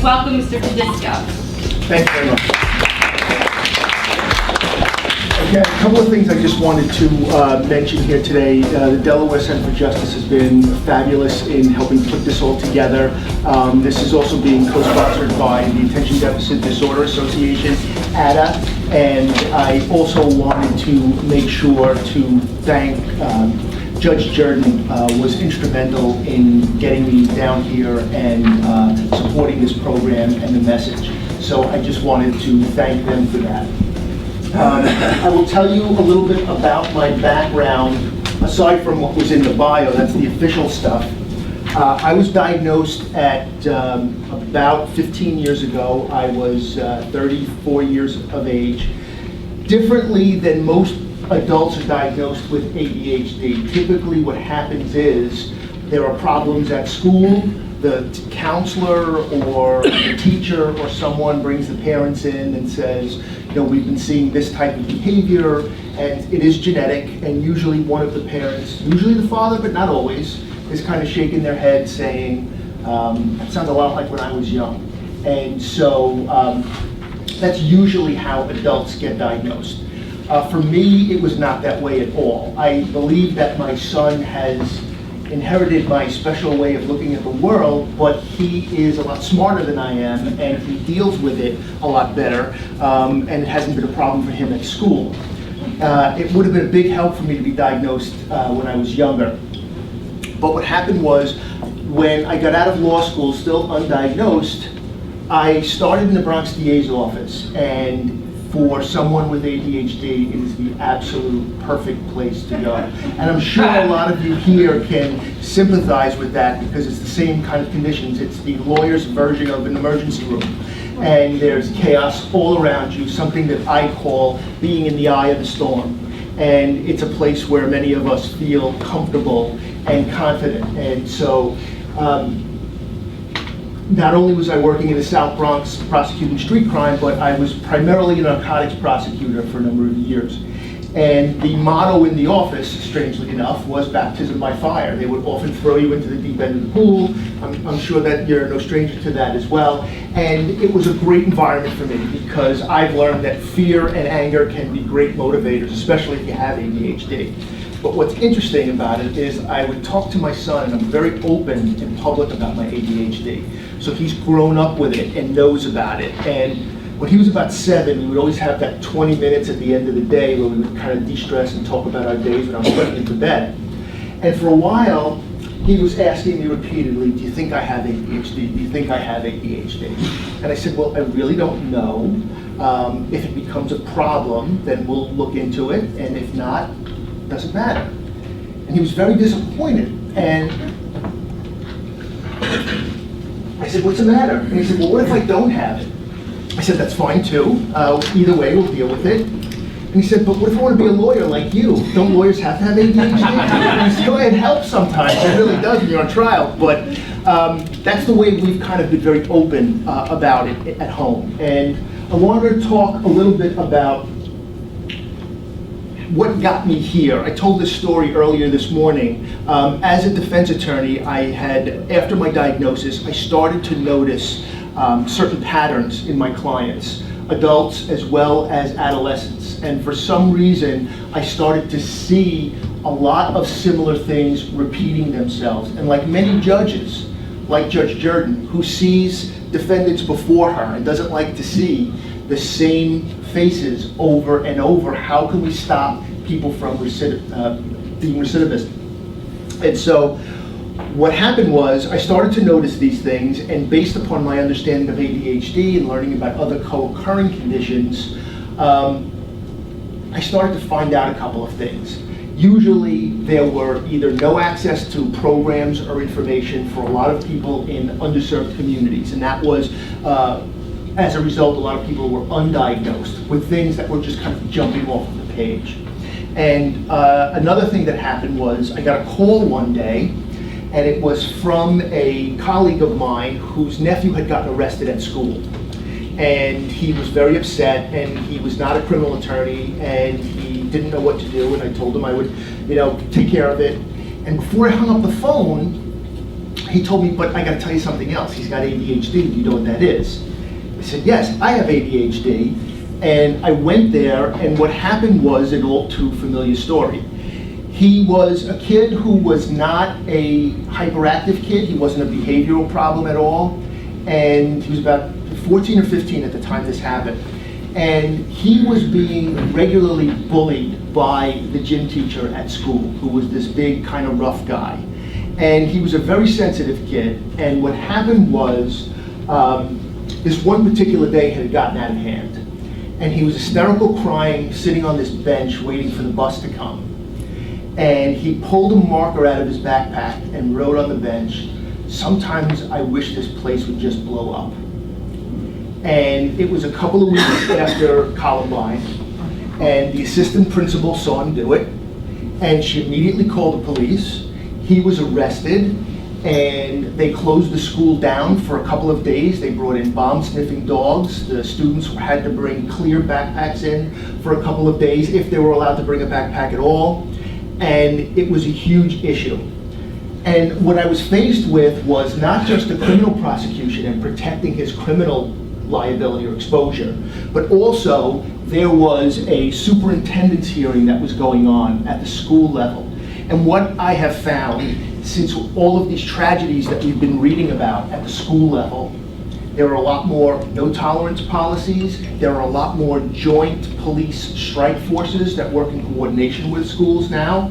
welcome Mr. Tedisco. Thank you very much. Okay, a couple of things I just wanted to mention here today. The Delaware Center for Justice has been fabulous in helping put this all together. This is also being co-sponsored by the Attention Deficit Disorder Association, ADA, and I also wanted to make sure to thank Judge Jordan was instrumental in getting me down here and supporting this program and the message. So I just wanted to thank them for that. I will tell you a little bit about my background, aside from what was in the bio, that's the official stuff. I was diagnosed at about 15 years ago. I was 34 years of age. Differently than most adults are diagnosed with ADHD. Typically what happens is there are problems at school, the counselor or the teacher or someone brings the parents in and says, you know, we've been seeing this type of behavior and it is genetic, and usually one of the parents, usually the father but not always, is kind of shaking their head saying, that sounds a lot like when I was young. And so that's usually how adults get diagnosed. For me, it was not that way at all. I believe that my son has inherited my special way of looking at the world, but he is a lot smarter than I am, and he deals with it a lot better, and it hasn't been a problem for him at school. It would have been a big help for me to be diagnosed when I was younger. But what happened was, when I got out of law school, still undiagnosed, I started in the Bronx DA's office, and for someone with ADHD, it is the absolute perfect place to go. And I'm sure a lot of you here can sympathize with that because it's the same kind of conditions. It's the lawyer's version of an emergency room. And there's chaos all around you, something that I call being in the eye of the storm. And it's a place where many of us feel comfortable and confident. And so, not only was I working in the South Bronx prosecuting street crime, but I was primarily a narcotics prosecutor for a number of years. And the motto in the office, strangely enough, was baptism by fire. They would often throw you into the deep end of the pool. I'm sure that you're no stranger to that as well. And it was a great environment for me because I've learned that fear and anger can be great motivators, especially if you have ADHD. But what's interesting about it is I would talk to my son, and I'm very open in public about my ADHD. So he's grown up with it and knows about it. And when he was about 7, we would always have that 20 minutes at the end of the day where we would kind of de-stress and talk about our days when I was putting him to bed. And for a while, he was asking me repeatedly, do you think I have ADHD? Do you think I have ADHD? And I said, well, I really don't know. If it becomes a problem, then we'll look into it. And if not, it doesn't matter. And he was very disappointed. And I said, what's the matter? And he said, well, what if I don't have it? I said, that's fine too. Either way, we'll deal with it. And he said, but what if I want to be a lawyer like you? Don't lawyers have to have ADHD? And I said, oh, it helps sometimes. It really does when you're on trial. But that's the way we've kind of been very open about it at home. And I wanted to talk a little bit about what got me here. I told this story earlier this morning. As a defense attorney, after my diagnosis, I started to notice certain patterns in my clients, adults as well as adolescents. And for some reason, I started to see a lot of similar things repeating themselves. And like many judges, like Judge Jordan, who sees defendants before her and doesn't like to see the same faces over and over, how can we stop people from being recidivist? And so what happened was I started to notice these things, and based upon my understanding of ADHD and learning about other co-occurring conditions, I started to find out a couple of things. Usually there were either no access to programs or information for a lot of people in underserved communities, and that was as a result, a lot of people were undiagnosed with things that were just kind of jumping off of the page. And another thing that happened was I got a call one day, and it was from a colleague of mine whose nephew had gotten arrested at school. And he was very upset, and he was not a criminal attorney, and he didn't know what to do, and I told him I would, take care of it. And before I hung up the phone, he told me, but I gotta tell you something else. He's got ADHD, do you know what that is? I said, yes, I have ADHD. And I went there, and what happened was an all too familiar story. He was a kid who was not a hyperactive kid. He wasn't a behavioral problem at all. And he was about 14 or 15 at the time this happened. And he was being regularly bullied by the gym teacher at school, who was this big, kind of rough guy. And he was a very sensitive kid. And what happened was, this one particular day had gotten out of hand. And he was hysterical, crying, sitting on this bench, waiting for the bus to come. And he pulled a marker out of his backpack and wrote on the bench, "Sometimes I wish this place would just blow up." And it was a couple of weeks after Columbine, and the assistant principal saw him do it, and she immediately called the police. He was arrested, and they closed the school down for a couple of days. They brought in bomb-sniffing dogs. The students had to bring clear backpacks in for a couple of days, if they were allowed to bring a backpack at all. And it was a huge issue. And what I was faced with was not just the criminal prosecution and protecting his criminal liability or exposure, but also there was a superintendent's hearing that was going on at the school level. And what I have found, since all of these tragedies that we've been reading about at the school level, there are a lot more no tolerance policies, there are a lot more joint police strike forces that work in coordination with schools now,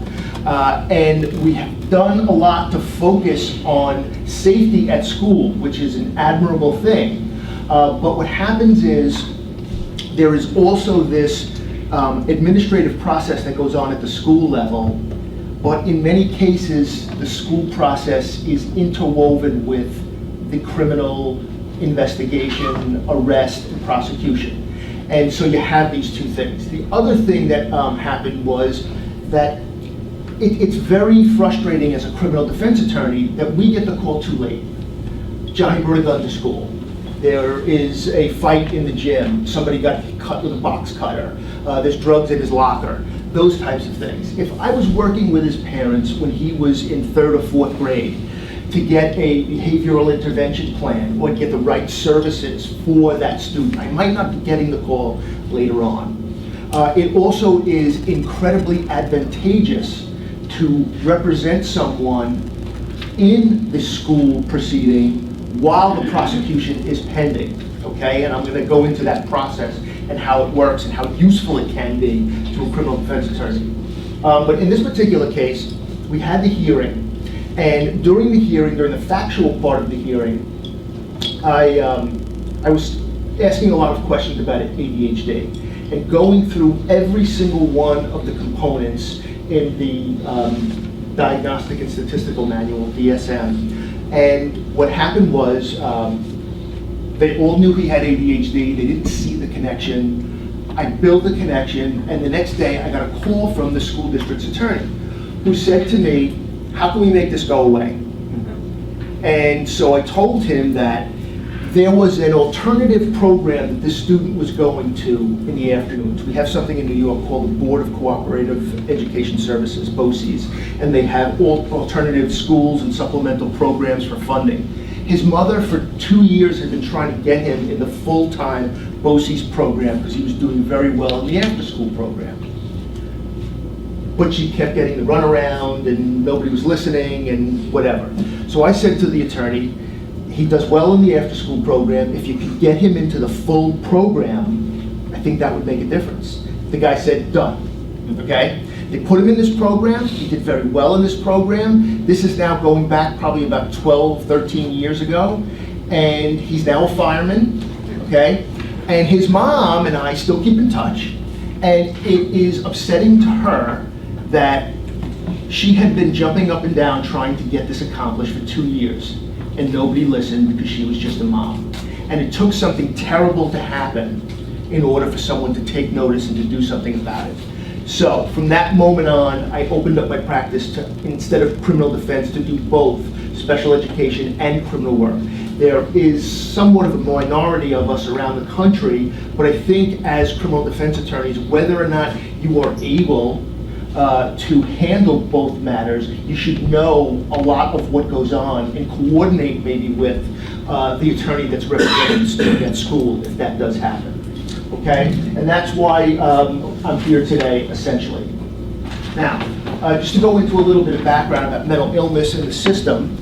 and we have done a lot to focus on safety at school, which is an admirable thing. But what happens is there is also this administrative process that goes on at the school level, but in many cases the school process is interwoven with the criminal investigation, arrest, and prosecution. And so you have these two things. The other thing that happened was that it's very frustrating as a criminal defense attorney that we get the call too late. Johnny brought a gun to school. There is a fight in the gym. Somebody got cut with a box cutter. There's drugs in his locker. Those types of things. If I was working with his parents when he was in 3rd or 4th grade to get a behavioral intervention plan or get the right services for that student, I might not be getting the call later on. It also is incredibly advantageous to represent someone in the school proceeding while the prosecution is pending, okay? And I'm going to go into that process and how it works and how useful it can be to a criminal defense attorney. But in this particular case, we had the hearing, and during the hearing, during the factual part of the hearing, I was asking a lot of questions about ADHD and going through every single one of the components in the Diagnostic and Statistical Manual, DSM. And what happened was they all knew he had ADHD. They didn't see the connection. I built the connection, and the next day I got a call from the school district's attorney who said to me, "How can we make this go away?" And so I told him that there was an alternative program that this student was going to in the afternoons. We have something in New York called the Board of Cooperative Education Services, BOCES, and they have alternative schools and supplemental programs for funding. His mother, for 2 years, had been trying to get him in the full-time BOCES program because he was doing very well in the after-school program. But she kept getting the runaround, and nobody was listening, and whatever. So I said to the attorney, he does well in the after-school program. If you could get him into the full program, I think that would make a difference. The guy said, done, okay? They put him in this program. He did very well in this program. This is now going back probably about 12, 13 years ago. And he's now a fireman, okay? And his mom and I still keep in touch. And it is upsetting to her that she had been jumping up and down trying to get this accomplished for 2 years. And nobody listened because she was just a mom. And it took something terrible to happen in order for someone to take notice and to do something about it. So from that moment on, I opened up my practice to, instead of criminal defense, to do both special education and criminal work. There is somewhat of a minority of us around the country, but I think as criminal defense attorneys, whether or not you are able to handle both matters, you should know a lot of what goes on and coordinate maybe with the attorney that's representing the student at school if that does happen. Okay? And that's why I'm here today, essentially. Now, just to go into a little bit of background about mental illness in the system,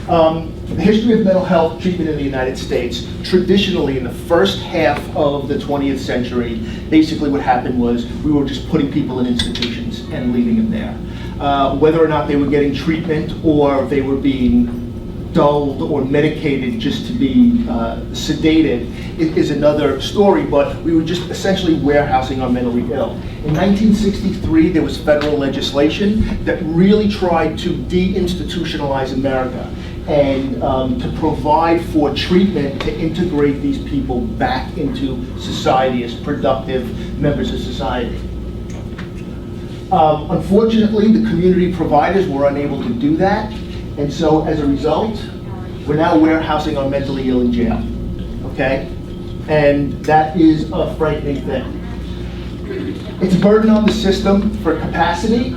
the history of mental health treatment in the United States, traditionally in the first half of the 20th century, basically what happened was we were just putting people in institutions and leaving them there. Whether or not they were getting treatment or they were being dulled or medicated just to be sedated is another story, but we were just essentially warehousing our mentally ill. In 1963, there was federal legislation that really tried to deinstitutionalize America and to provide for treatment to integrate these people back into society as productive members of society. Unfortunately, the community providers were unable to do that, and so as a result, we're now warehousing our mentally ill in jail, okay? And that is a frightening thing. It's a burden on the system for capacity.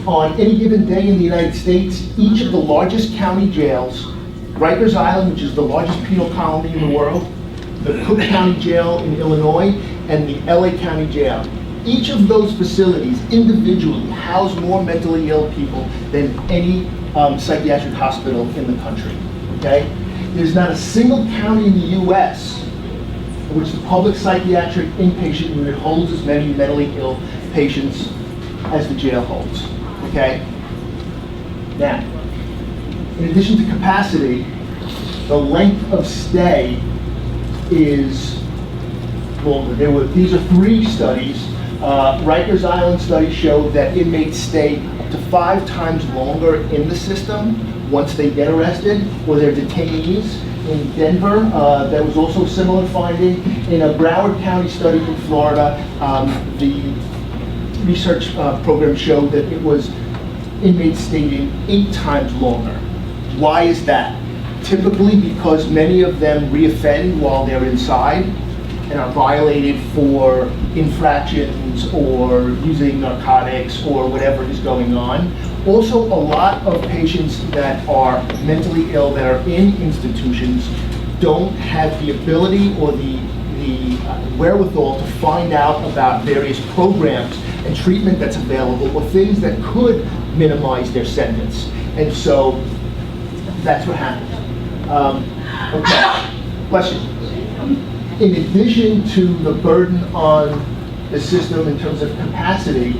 On any given day in the United States, each of the largest county jails, Rikers Island, which is the largest penal colony in the world, the Cook County Jail in Illinois, and the LA County Jail, each of those facilities individually house more mentally ill people than any psychiatric hospital in the country, okay? There's not a single county in the US in which the public psychiatric inpatient unit holds as many mentally ill patients as the jail holds, okay? Now, in addition to capacity, the length of stay is longer. These are 3 studies. Rikers Island study showed that inmates stay up to 5 times longer in the system once they get arrested, or they're detainees. In Denver, there was also similar finding. In a Broward County study in Florida, the research program showed that it was inmates staying 8 times longer. Why is that? Typically because many of them reoffend while they're inside and are violated for infractions or using narcotics or whatever is going on. Also, a lot of patients that are mentally ill that are in institutions don't have the ability or the wherewithal to find out about various programs and treatment that's available or things that could minimize their sentence. And so that's what happens. Okay, question. In addition to the burden on the system in terms of capacity,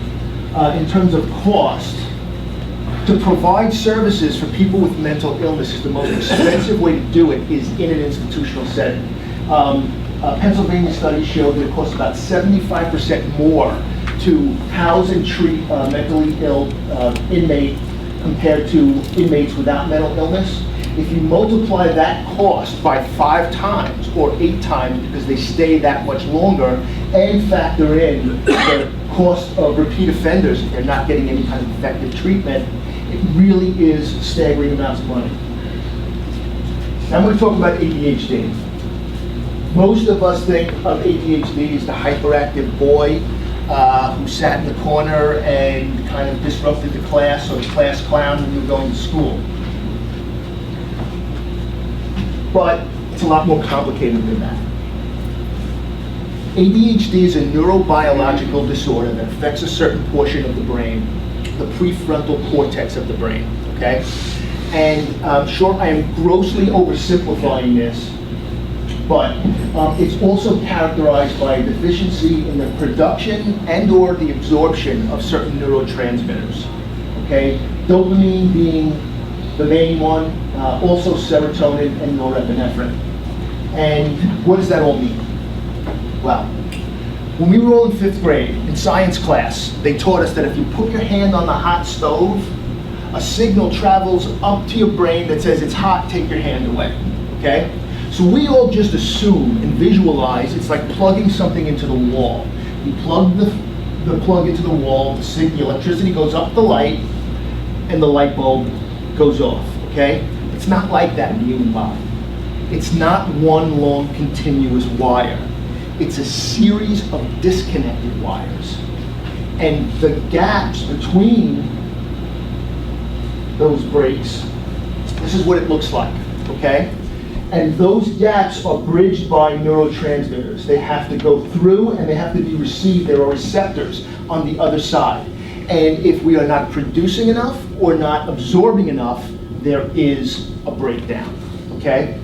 in terms of cost, to provide services for people with mental illness is the most expensive way to do it is in an institutional setting. Pennsylvania studies show that it costs about 75% more to house and treat a mentally ill inmate compared to inmates without mental illness. If you multiply that cost by 5 times or 8 times because they stay that much longer and factor in the cost of repeat offenders if they're not getting any kind of effective treatment, it really is staggering amounts of money. Now I'm going to talk about ADHD. Most of us think of ADHD as the hyperactive boy who sat in the corner and kind of disrupted the class or the class clown when you were going to school. But it's a lot more complicated than that. ADHD is a neurobiological disorder that affects a certain portion of the brain, the prefrontal cortex of the brain, okay? And sure, I am grossly oversimplifying this, but it's also characterized by a deficiency in the production and or the absorption of certain neurotransmitters, okay? Dopamine being the main one, also serotonin and norepinephrine. And what does that all mean? Well, when we were all in 5th grade, in science class, they taught us that if you put your hand on the hot stove, a signal travels up to your brain that says it's hot, take your hand away, okay? So we all just assume and visualize it's like plugging something into the wall. You plug the plug into the wall, the electricity goes up the light, and the light bulb goes off, okay? It's not like that in the human body. It's not one long continuous wire. It's a series of disconnected wires. And the gaps between those breaks, this is what it looks like, okay? And those gaps are bridged by neurotransmitters. They have to go through and they have to be received. There are receptors on the other side. And if we are not producing enough or not absorbing enough, there is a breakdown, okay?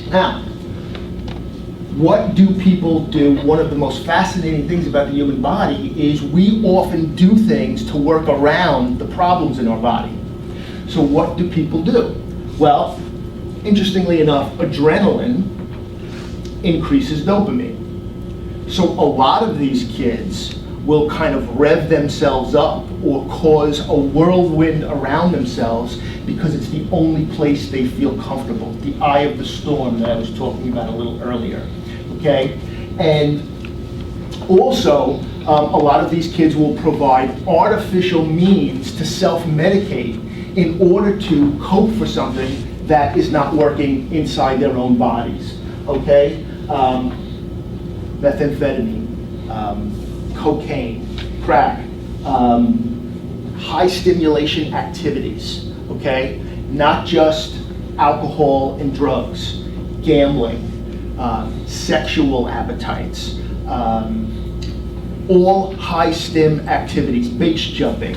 Now, what do people do? One of the most fascinating things about the human body is we often do things to work around the problems in our body. So what do people do? Well, interestingly enough, adrenaline increases dopamine. So a lot of these kids will kind of rev themselves up or cause a whirlwind around themselves because it's the only place they feel comfortable, the eye of the storm that I was talking about a little earlier, okay? And also, a lot of these kids will provide artificial means to self-medicate in order to cope for something that is not working inside their own bodies, okay? Methamphetamine, cocaine, crack, high stimulation activities, okay? Not just alcohol and drugs, gambling, sexual appetites, all high stim activities, base jumping,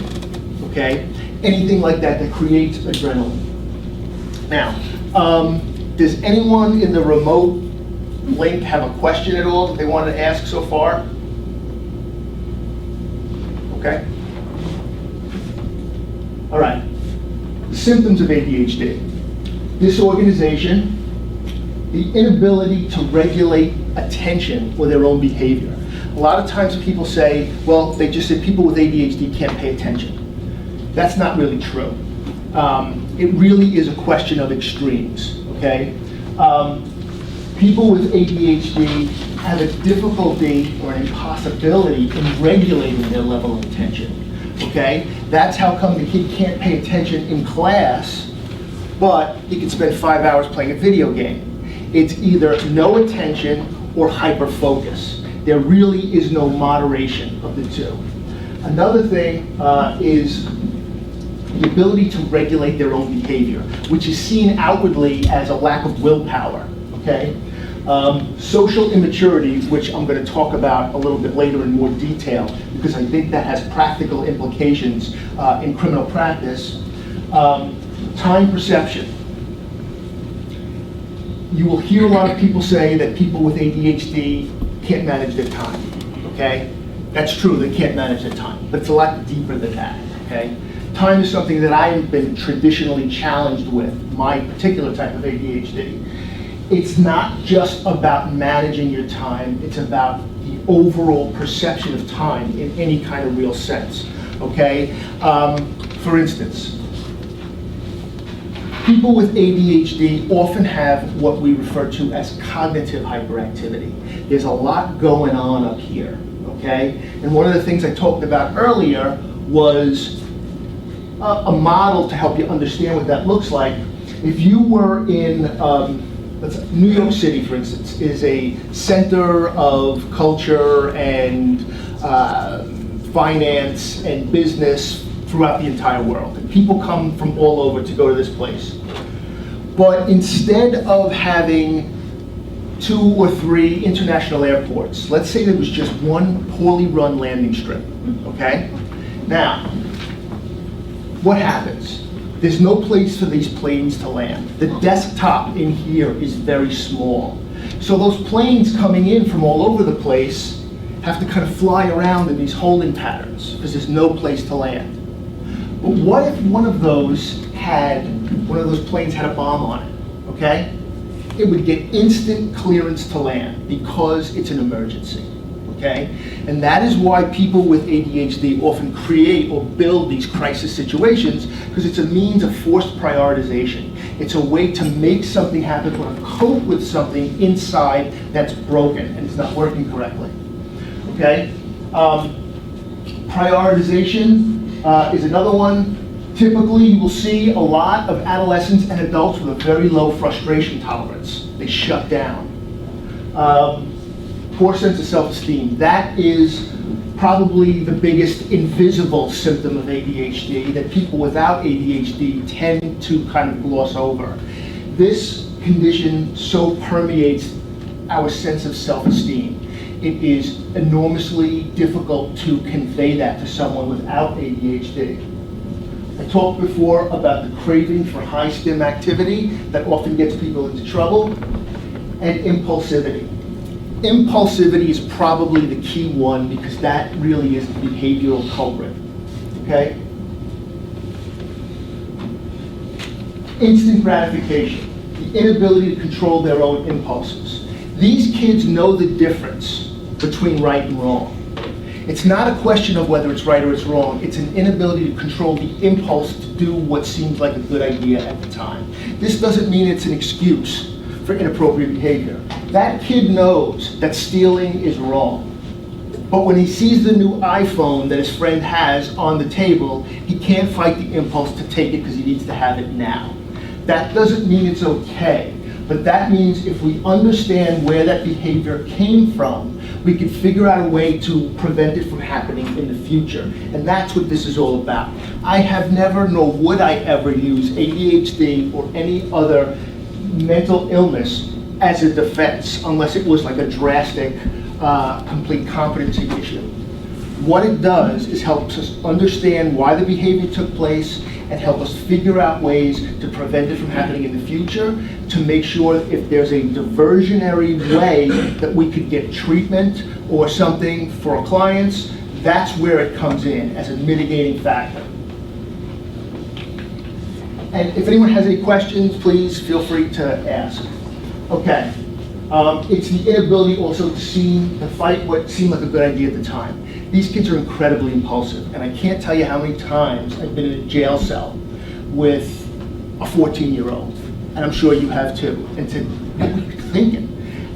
okay? Anything like that that creates adrenaline. Now, does anyone in the remote link have a question at all that they want to ask so far? Okay. All right. Symptoms of ADHD. Disorganization, the inability to regulate attention or their own behavior. A lot of times people say, well, they just say people with ADHD can't pay attention. That's not really true. It really is a question of extremes, okay? People with ADHD have a difficulty or an impossibility in regulating their level of attention, okay? That's how come the kid can't pay attention in class, but he can spend 5 hours playing a video game. It's either no attention or hyper-focus. There really is no moderation of the two. Another thing is the ability to regulate their own behavior, which is seen outwardly as a lack of willpower, okay? Social immaturity, which I'm going to talk about a little bit later in more detail, because I think that has practical implications in criminal practice. Time perception. You will hear a lot of people say that people with ADHD can't manage their time, okay? That's true, they can't manage their time, but it's a lot deeper than that, okay? Time is something that I've been traditionally challenged with, my particular type of ADHD. It's not just about managing your time, it's about the overall perception of time in any kind of real sense, okay? For instance, people with ADHD often have what we refer to as cognitive hyperactivity. There's a lot going on up here, okay? And one of the things I talked about earlier was a model to help you understand what that looks like. If you were in, New York City, for instance, is a center of culture and finance and business throughout the entire world. And people come from all over to go to this place. But instead of having 2 or 3 international airports, let's say there was just one poorly run landing strip, okay? Now, what happens? There's no place for these planes to land. The desktop in here is very small. So those planes coming in from all over the place have to kind of fly around in these holding patterns because there's no place to land. But what if one of those planes had a bomb on it, okay? It would get instant clearance to land because it's an emergency, okay? And that is why people with ADHD often create or build these crisis situations, because it's a means of forced prioritization. It's a way to make something happen or to cope with something inside that's broken and it's not working correctly, okay? Prioritization is another one. Typically, you will see a lot of adolescents and adults with a very low frustration tolerance. They shut down. Poor sense of self-esteem. That is probably the biggest invisible symptom of ADHD that people without ADHD tend to kind of gloss over. This condition so permeates our sense of self-esteem. It is enormously difficult to convey that to someone without ADHD. I talked before about the craving for high stim activity that often gets people into trouble, and impulsivity. Impulsivity is probably the key one because that really is the behavioral culprit, okay? Instant gratification, the inability to control their own impulses. These kids know the difference between right and wrong. It's not a question of whether it's right or it's wrong. It's an inability to control the impulse to do what seems like a good idea at the time. This doesn't mean it's an excuse for inappropriate behavior. That kid knows that stealing is wrong. But when he sees the new iPhone that his friend has on the table, he can't fight the impulse to take it because he needs to have it now. That doesn't mean it's okay. But that means if we understand where that behavior came from, we can figure out a way to prevent it from happening in the future. And that's what this is all about. I have never, nor would I ever use ADHD or any other mental illness as a defense, unless it was like a drastic, complete competency issue. What it does is helps us understand why the behavior took place and help us figure out ways to prevent it from happening in the future, to make sure if there's a diversionary way that we could get treatment or something for our clients, that's where it comes in as a mitigating factor. And if anyone has any questions, please feel free to ask. Okay, it's the inability also to fight what seemed like a good idea at the time. These kids are incredibly impulsive, and I can't tell you how many times I've been in a jail cell with a 14-year-old, and I'm sure you have too, and said, what were you thinking?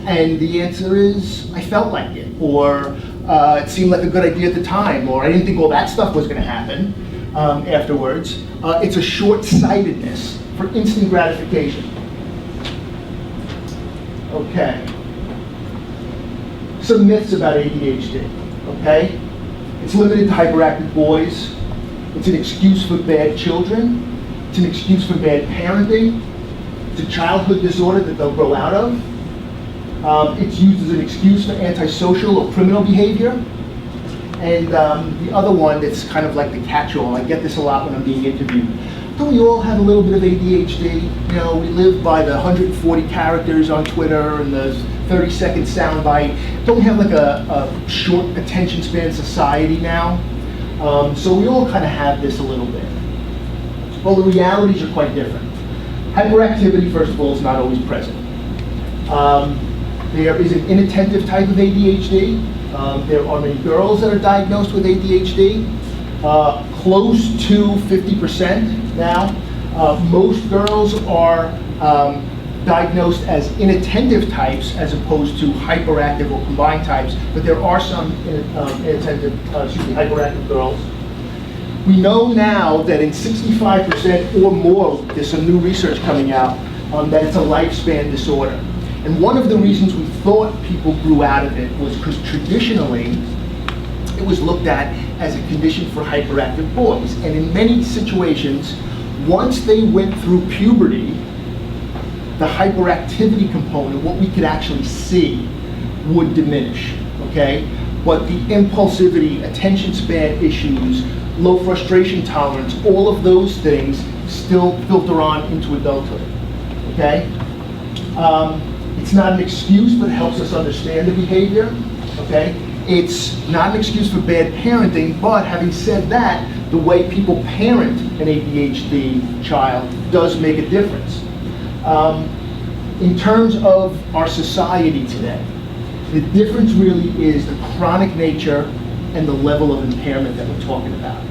And the answer is, I felt like it, or it seemed like a good idea at the time, or I didn't think all that stuff was gonna happen afterwards. It's a short-sightedness for instant gratification. Okay. Some myths about ADHD, okay? It's limited to hyperactive boys. It's an excuse for bad children. It's an excuse for bad parenting. It's a childhood disorder that they'll grow out of. It's used as an excuse for antisocial or criminal behavior. And the other one that's kind of like the catch-all, I get this a lot when I'm being interviewed. Don't we all have a little bit of ADHD? You know, we live by the 140 characters on Twitter and the 30-second soundbite. Don't we have like a short attention span society now? So we all kind of have this a little bit. Well, the realities are quite different. Hyperactivity, first of all, is not always present. There is an inattentive type of ADHD. There are many girls that are diagnosed with ADHD. Close to 50% now. Most girls are diagnosed as inattentive types as opposed to hyperactive or combined types, but there are some hyperactive girls. We know now that in 65% or more, there's some new research coming out, that it's a lifespan disorder. And one of the reasons we thought people grew out of it was because traditionally, it was looked at as a condition for hyperactive boys. And in many situations, once they went through puberty, the hyperactivity component, what we could actually see, would diminish, okay? But the impulsivity, attention span issues, low frustration tolerance, all of those things still filter on into adulthood, okay? It's not an excuse, but it helps us understand the behavior, okay? It's not an excuse for bad parenting, but having said that, the way people parent an ADHD child does make a difference. In terms of our society today, the difference really is the chronic nature and the level of impairment that we're talking about.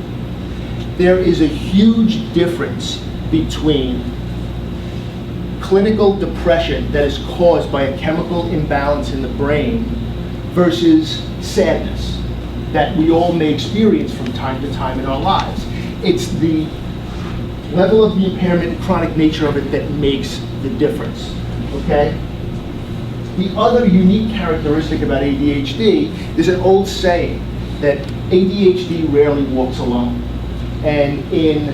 There is a huge difference between clinical depression that is caused by a chemical imbalance in the brain versus sadness that we all may experience from time to time in our lives. It's the level of the impairment and chronic nature of it that makes the difference, okay? The other unique characteristic about ADHD is an old saying. that ADHD rarely walks alone. And in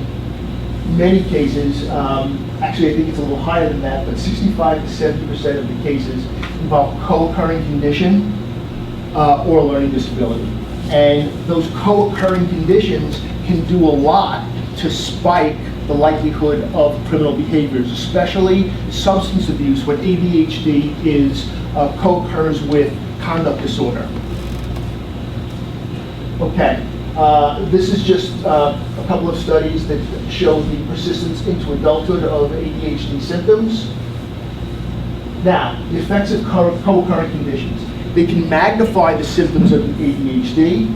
many cases, actually I think it's a little higher than that, but 65 to 70% of the cases involve co-occurring condition or learning disability. And those co-occurring conditions can do a lot to spike the likelihood of criminal behaviors, especially substance abuse when ADHD co-occurs with conduct disorder. Okay, this is just a couple of studies that show the persistence into adulthood of ADHD symptoms. Now, the effects of co-occurring conditions. They can magnify the symptoms of ADHD,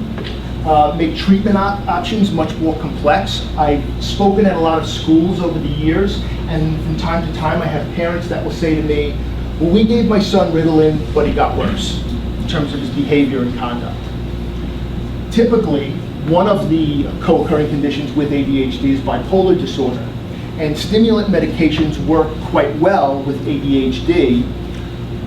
make treatment options much more complex. I've spoken at a lot of schools over the years, and from time to time I have parents that will say to me, well, we gave my son Ritalin, but he got worse in terms of his behavior and conduct. Typically, one of the co-occurring conditions with ADHD is bipolar disorder, and stimulant medications work quite well with ADHD.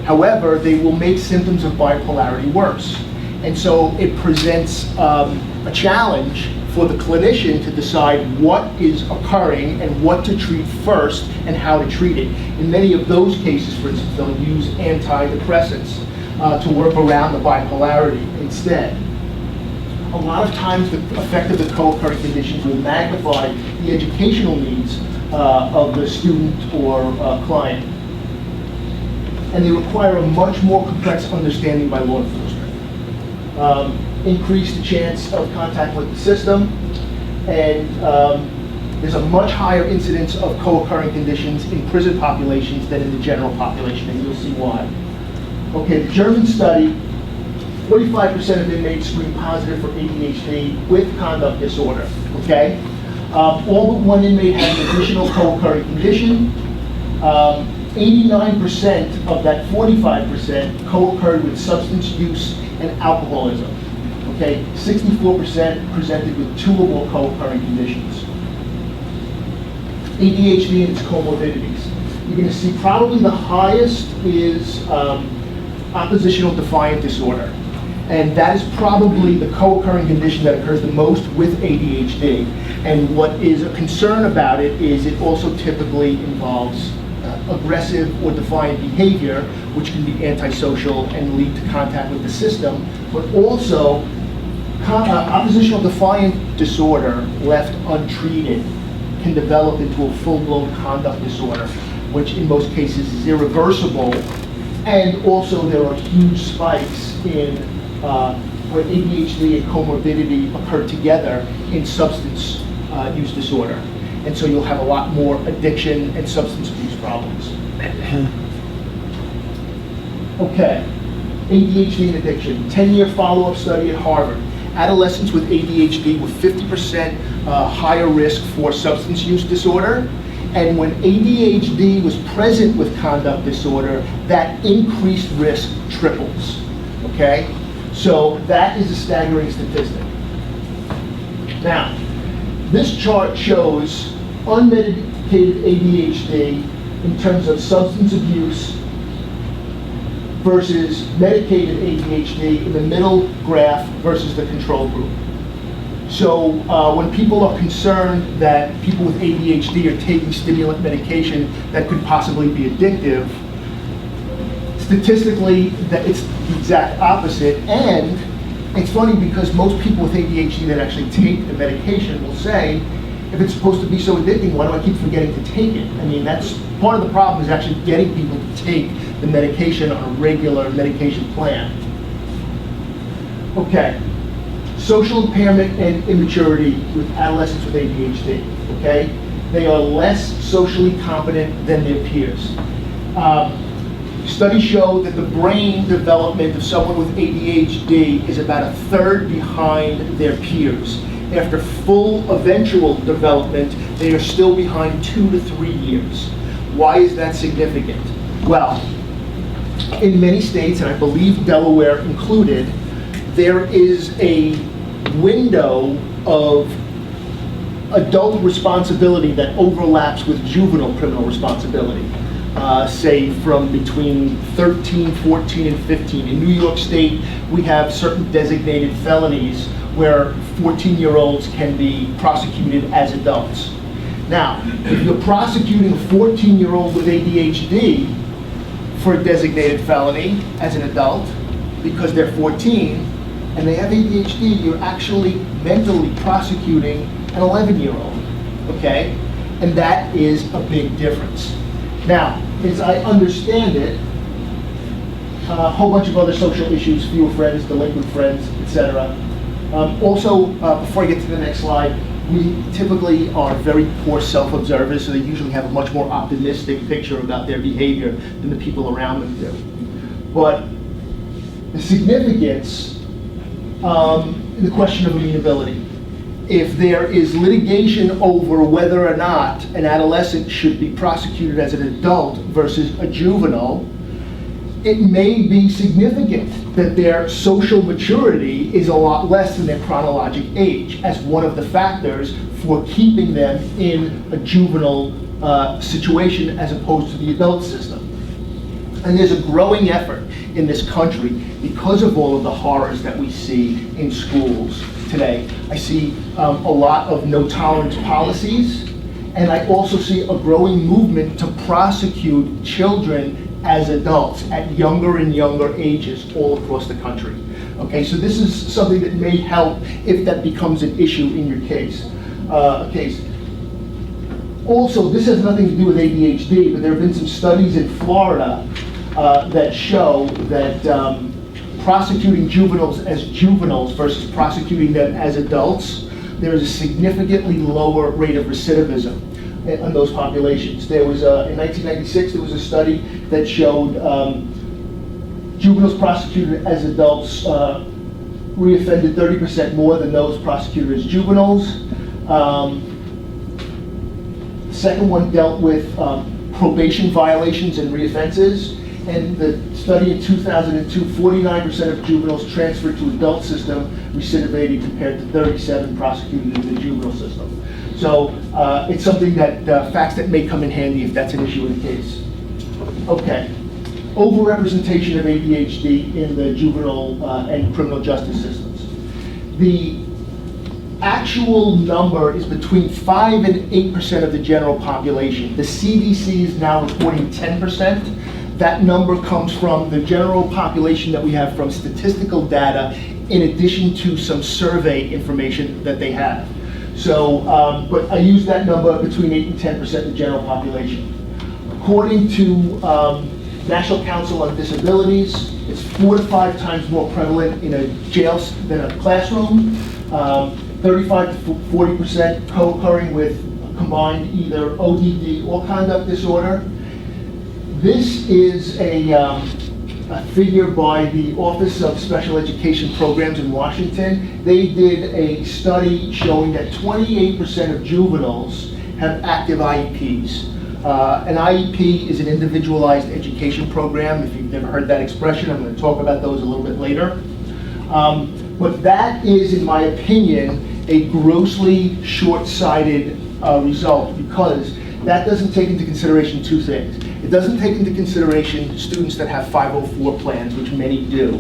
However, they will make symptoms of bipolarity worse. And so it presents a challenge for the clinician to decide what is occurring and what to treat first and how to treat it. In many of those cases, for instance, they'll use antidepressants to work around the bipolarity instead. A lot of times the effect of the co-occurring conditions will magnify the educational needs of the student or client. And they require a much more complex understanding by law enforcement. Increase the chance of contact with the system, and there's a much higher incidence of co-occurring conditions in prison populations than in the general population, and you'll see why. Okay, the German study, 45% of inmates screened positive for ADHD with conduct disorder, okay? All but one inmate had an additional co-occurring condition. 89% of that 45% co-occurred with substance use and alcoholism. Okay, 64% presented with two or more co-occurring conditions. ADHD and its comorbidities. You're going to see probably the highest is oppositional defiant disorder. And that is probably the co-occurring condition that occurs the most with ADHD. And what is a concern about it is it also typically involves aggressive or defiant behavior, which can be antisocial and lead to contact with the system, but also oppositional defiant disorder left untreated can develop into a full-blown conduct disorder, which in most cases is irreversible. And also there are huge spikes in where ADHD and comorbidity occur together in substance use disorder. And so you'll have a lot more addiction and substance abuse problems. Okay, ADHD and addiction. 10-year follow-up study at Harvard. Adolescents with ADHD were 50% higher risk for substance use disorder. And when ADHD was present with conduct disorder, that increased risk triples, okay? So that is a staggering statistic. Now, this chart shows unmedicated ADHD in terms of substance abuse versus medicated ADHD in the middle graph versus the control group. So when people are concerned that people with ADHD are taking stimulant medication that could possibly be addictive, statistically that it's the exact opposite. And it's funny because most people with ADHD that actually take the medication will say, if it's supposed to be so addicting, why do I keep forgetting to take it? I mean, that's part of the problem, is actually getting people to take the medication on a regular medication plan. Okay, social impairment and immaturity with adolescents with ADHD, okay? They are less socially competent than their peers. Studies show that the brain development of someone with ADHD is about a third behind their peers. After full eventual development, they are still behind 2 to 3 years. Why is that significant? Well, in many states, and I believe Delaware included, there is a window of adult responsibility that overlaps with juvenile criminal responsibility. say from between 13, 14, and 15. In New York State, we have certain designated felonies where 14-year-olds can be prosecuted as adults. Now, if you're prosecuting a 14-year-old with ADHD for a designated felony as an adult, because they're 14 and they have ADHD, you're actually mentally prosecuting an 11-year-old, okay? And that is a big difference. Now, as I understand it, a whole bunch of other social issues, fewer friends, delinquent friends, etc. Also, before I get to the next slide, we typically are very poor self-observers, so they usually have a much more optimistic picture about their behavior than the people around them do. But the significance, the question of amenability. If there is litigation over whether or not an adolescent should be prosecuted as an adult versus a juvenile, it may be significant that their social maturity is a lot less than their chronologic age as one of the factors for keeping them in a juvenile situation as opposed to the adult system. And there's a growing effort in this country because of all of the horrors that we see in schools today. I see a lot of no tolerance policies, and I also see a growing movement to prosecute children as adults at younger and younger ages all across the country. Okay, so this is something that may help if that becomes an issue in your case. Also, this has nothing to do with ADHD, but there have been some studies in Florida that show that prosecuting juveniles as juveniles versus prosecuting them as adults, there is a significantly lower rate of recidivism in those populations. There was, in 1996, there was a study that showed juveniles prosecuted as adults reoffended 30% more than those prosecuted as juveniles. The second one dealt with probation violations and reoffenses. And the study in 2002, 49% of juveniles transferred to adult system recidivated compared to 37 prosecuted in the juvenile system. So it's something that, facts that may come in handy if that's an issue in the case. Okay, overrepresentation of ADHD in the juvenile and criminal justice systems. The actual number is between 5 and 8% of the general population. The CDC is now reporting 10%. That number comes from the general population that we have from statistical data in addition to some survey information that they have. So, but I use that number between 8 and 10% of the general population. According to National Council on Disabilities, it's 4 to 5 times more prevalent in a jail than a classroom. 35 to 40% co-occurring with combined either ODD or conduct disorder. This is a figure by the Office of Special Education Programs in Washington. They did a study showing that 28% of juveniles have active IEPs. An IEP is an individualized education program. If you've never heard that expression, I'm going to talk about those a little bit later. But that is, in my opinion, a grossly short-sighted result, because that doesn't take into consideration two things. It doesn't take into consideration students that have 504 plans, which many do.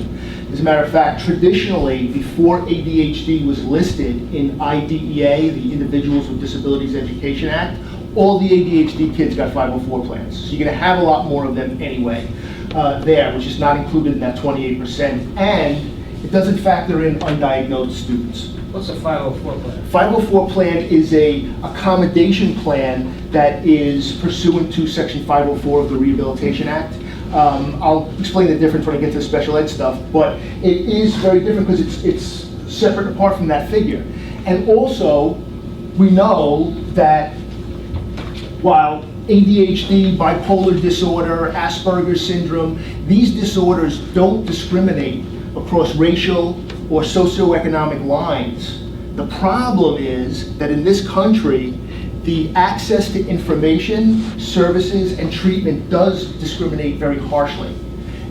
As a matter of fact, traditionally, before ADHD was listed in IDEA, the Individuals with Disabilities Education Act, all the ADHD kids got 504 plans. So you're going to have a lot more of them anyway there, which is not included in that 28%. And it doesn't factor in undiagnosed students. What's a 504 plan? 504 plan is a accommodation plan that is pursuant to Section 504 of the Rehabilitation Act. I'll explain the difference when I get to the special ed stuff, but it is very different because it's separate and apart from that figure. And also, we know that while ADHD, bipolar disorder, Asperger's syndrome, these disorders don't discriminate across racial or socioeconomic lines. The problem is that in this country, the access to information, services, and treatment does discriminate very harshly.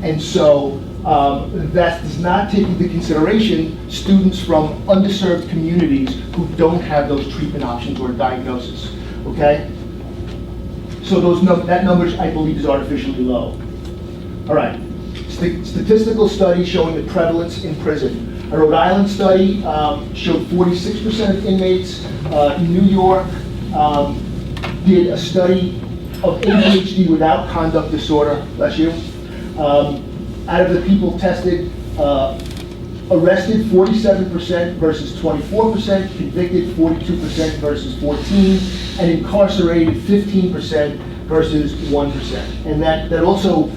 And so that does not take into consideration students from underserved communities who don't have those treatment options or diagnosis, okay? So that number, I believe, is artificially low. All right. Statistical study showing the prevalence in prison. A Rhode Island study showed 46% of inmates. New York did a study of ADHD without conduct disorder, bless you. Out of the people tested, arrested 47% versus 24%, convicted 42% versus 14%, and incarcerated 15% versus 1%. And that also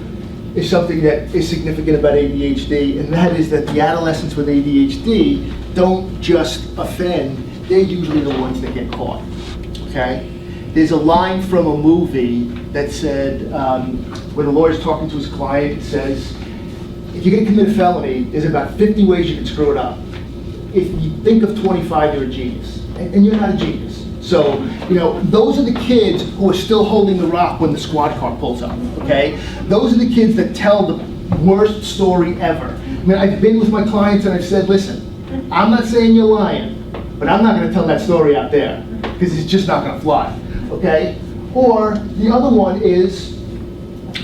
is something that is significant about ADHD, and that is that the adolescents with ADHD don't just offend, they're usually the ones that get caught, okay? There's a line from a movie that said, when the lawyer's talking to his client, it says, if you're gonna commit a felony, there's about 50 ways you can screw it up. If you think of 25, you're a genius, and you're not a genius. So, those are the kids who are still holding the rock when the squad car pulls up, okay? Those are the kids that tell the worst story ever. I mean, I've been with my clients and I've said, listen, I'm not saying you're lying, but I'm not gonna tell that story out there, because it's just not gonna fly, okay? Or the other one is,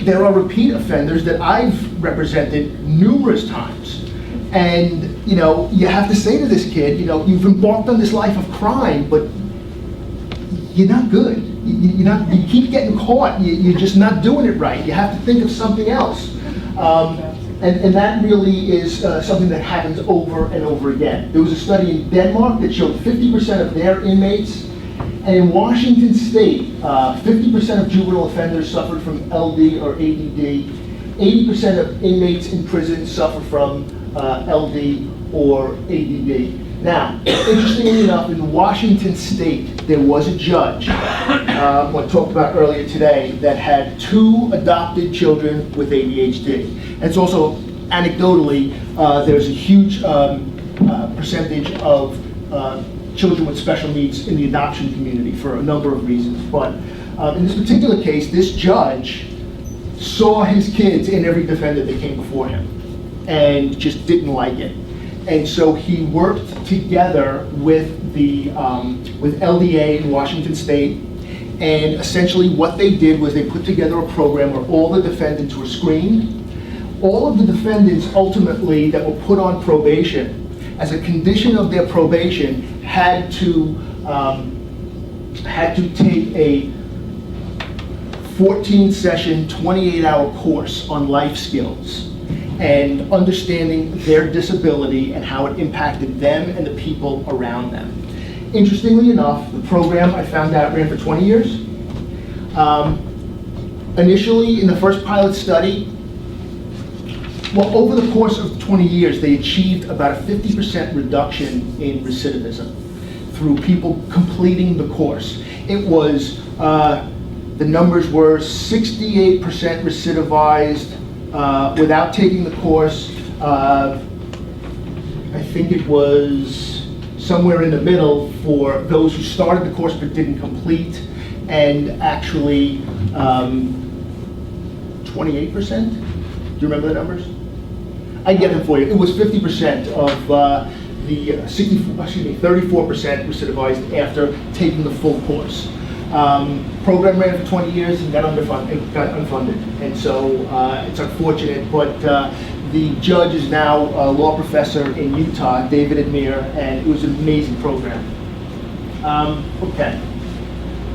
there are repeat offenders that I've represented numerous times. And, you have to say to this kid, you've embarked on this life of crime, but you're not good. You keep getting caught. You're just not doing it right. You have to think of something else. And that really is something that happens over and over again. There was a study in Denmark that showed 50% of their inmates, and in Washington State, 50% of juvenile offenders suffered from LD or ADD. 80% of inmates in prison suffer from LD or ADD. Now, interestingly enough, in Washington State, there was a judge, I talked about earlier today, that had 2 adopted children with ADHD. And it's also, anecdotally, there's a huge percentage of children with special needs in the adoption community for a number of reasons. But in this particular case, this judge saw his kids in every defendant that came before him and just didn't like it. And so he worked together with the with LDA in Washington State, and essentially what they did was they put together a program where all the defendants were screened. All of the defendants ultimately that were put on probation, as a condition of their probation, had to take a 14-session, 28-hour course on life skills and understanding their disability and how it impacted them and the people around them. Interestingly enough, the program, I found out, ran for 20 years. Initially, in the first pilot study, well, over the course of 20 years, they achieved about a 50% reduction in recidivism through people completing the course. It was, the numbers were 68% recidivized without taking the course. I think it was somewhere in the middle for those who started the course but didn't complete, and actually 28%. Do you remember the numbers? I get them for you. It was 50% of the 34% recidivized after taking the full course. Program ran for 20 years and got unfunded. And so it's unfortunate, but the judge is now a law professor in Utah, David Admir, and it was an amazing program. Okay,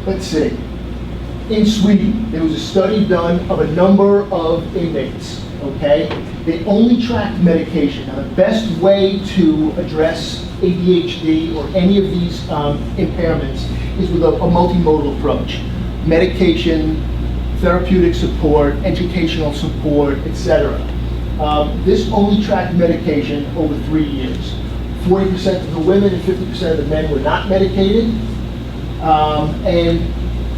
let's see. In Sweden, there was a study done of a number of inmates, okay? They only tracked medication. Now, the best way to address ADHD or any of these impairments is with a multimodal approach. Medication, therapeutic support, educational support, etc. This only tracked medication over 3 years. 40% of the women and 50% of the men were not medicated. And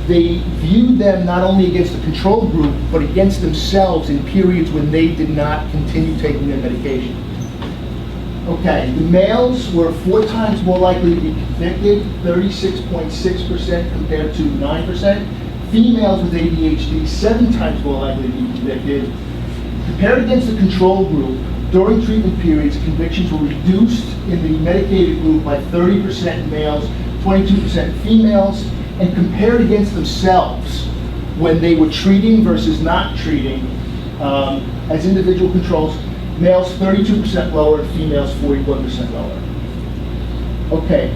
they viewed them not only against the control group, but against themselves in periods when they did not continue taking their medication. Okay, the males were 4 times more likely to be convicted, 36.6% compared to 9%. Females with ADHD, 7 times more likely to be convicted. Compared against the control group, during treatment periods, convictions were reduced in the medicated group by 30% males, 22% females, and compared against themselves, when they were treating versus not treating, as individual controls, males 32% lower, females 41% lower. Okay,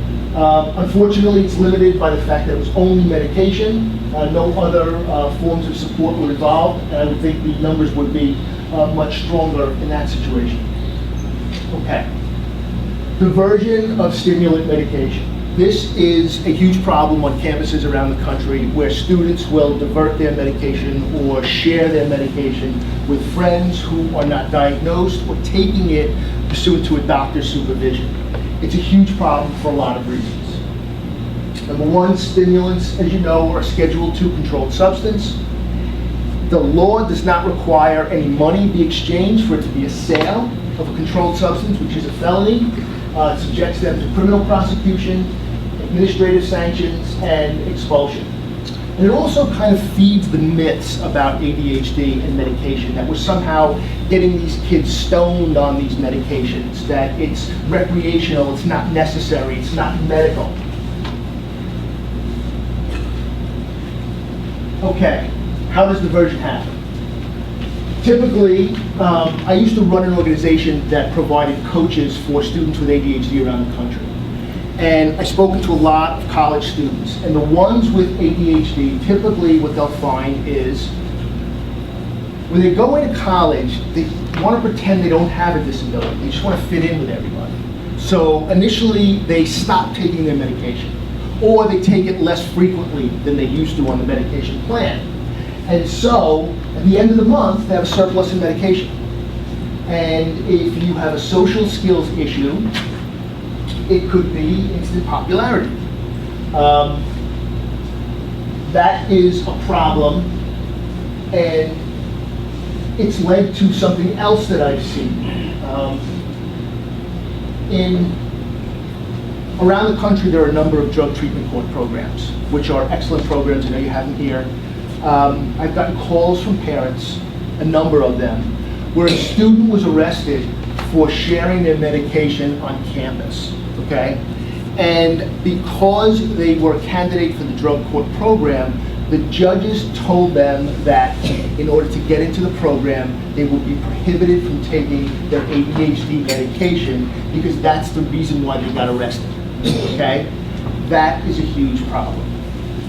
unfortunately it's limited by the fact that it was only medication, no other forms of support were involved, and I would think the numbers would be much stronger in that situation. Okay, diversion of stimulant medication. This is a huge problem on campuses around the country where students will divert their medication or share their medication with friends who are not diagnosed or taking it pursuant to a doctor's supervision. It's a huge problem for a lot of reasons. Number one, stimulants, as you know, are a Schedule II controlled substance. The law does not require any money be exchanged for it to be a sale of a controlled substance, which is a felony. It subjects them to criminal prosecution, administrative sanctions, and expulsion. And it also kind of feeds the myths about ADHD and medication, that we're somehow getting these kids stoned on these medications, that it's recreational, it's not necessary, it's not medical. Okay, how does diversion happen? Typically, I used to run an organization that provided coaches for students with ADHD around the country. And I've spoken to a lot of college students, and the ones with ADHD, typically what they'll find is when they go into college, they want to pretend they don't have a disability. They just want to fit in with everybody. So initially, they stop taking their medication, or they take it less frequently than they used to on the medication plan. And so, at the end of the month, they have a surplus in medication. And if you have a social skills issue, it could be instant popularity. That is a problem, and it's led to something else that I've seen. Around the country, there are a number of drug treatment court programs, which are excellent programs. I know you have them here. I've gotten calls from parents, a number of them, where a student was arrested for sharing their medication on campus, okay? And because they were a candidate for the drug court program, the judges told them that in order to get into the program, they would be prohibited from taking their ADHD medication because that's the reason why they got arrested, okay? That is a huge problem,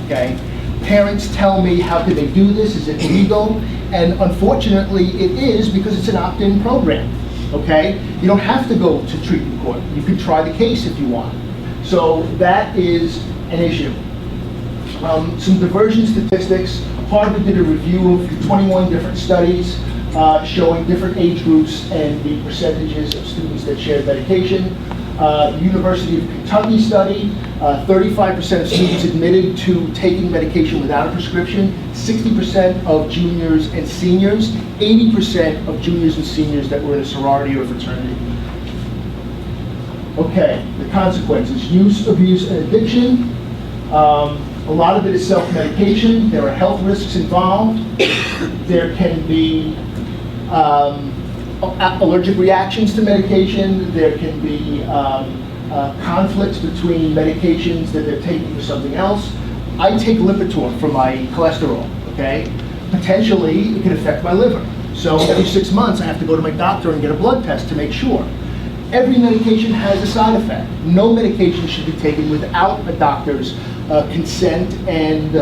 okay? Parents tell me, how could they do this? Is it legal? And unfortunately, it is, because it's an opt-in program, okay? You don't have to go to treatment court. You can try the case if you want. So that is an issue. Some diversion statistics. Harvard did a review of 21 different studies showing different age groups and the percentages of students that shared medication. University of Kentucky study, 35% of students admitted to taking medication without a prescription, 60% of juniors and seniors, 80% of juniors and seniors that were in a sorority or fraternity. Okay, the consequences: use, abuse, and addiction. A lot of it is self-medication. There are health risks involved. There can be allergic reactions to medication. There can be conflicts between medications that they're taking for something else. I take Lipitor for my cholesterol, okay? Potentially, it can affect my liver. So every 6 months, I have to go to my doctor and get a blood test to make sure. Every medication has a side effect. No medication should be taken without a doctor's consent and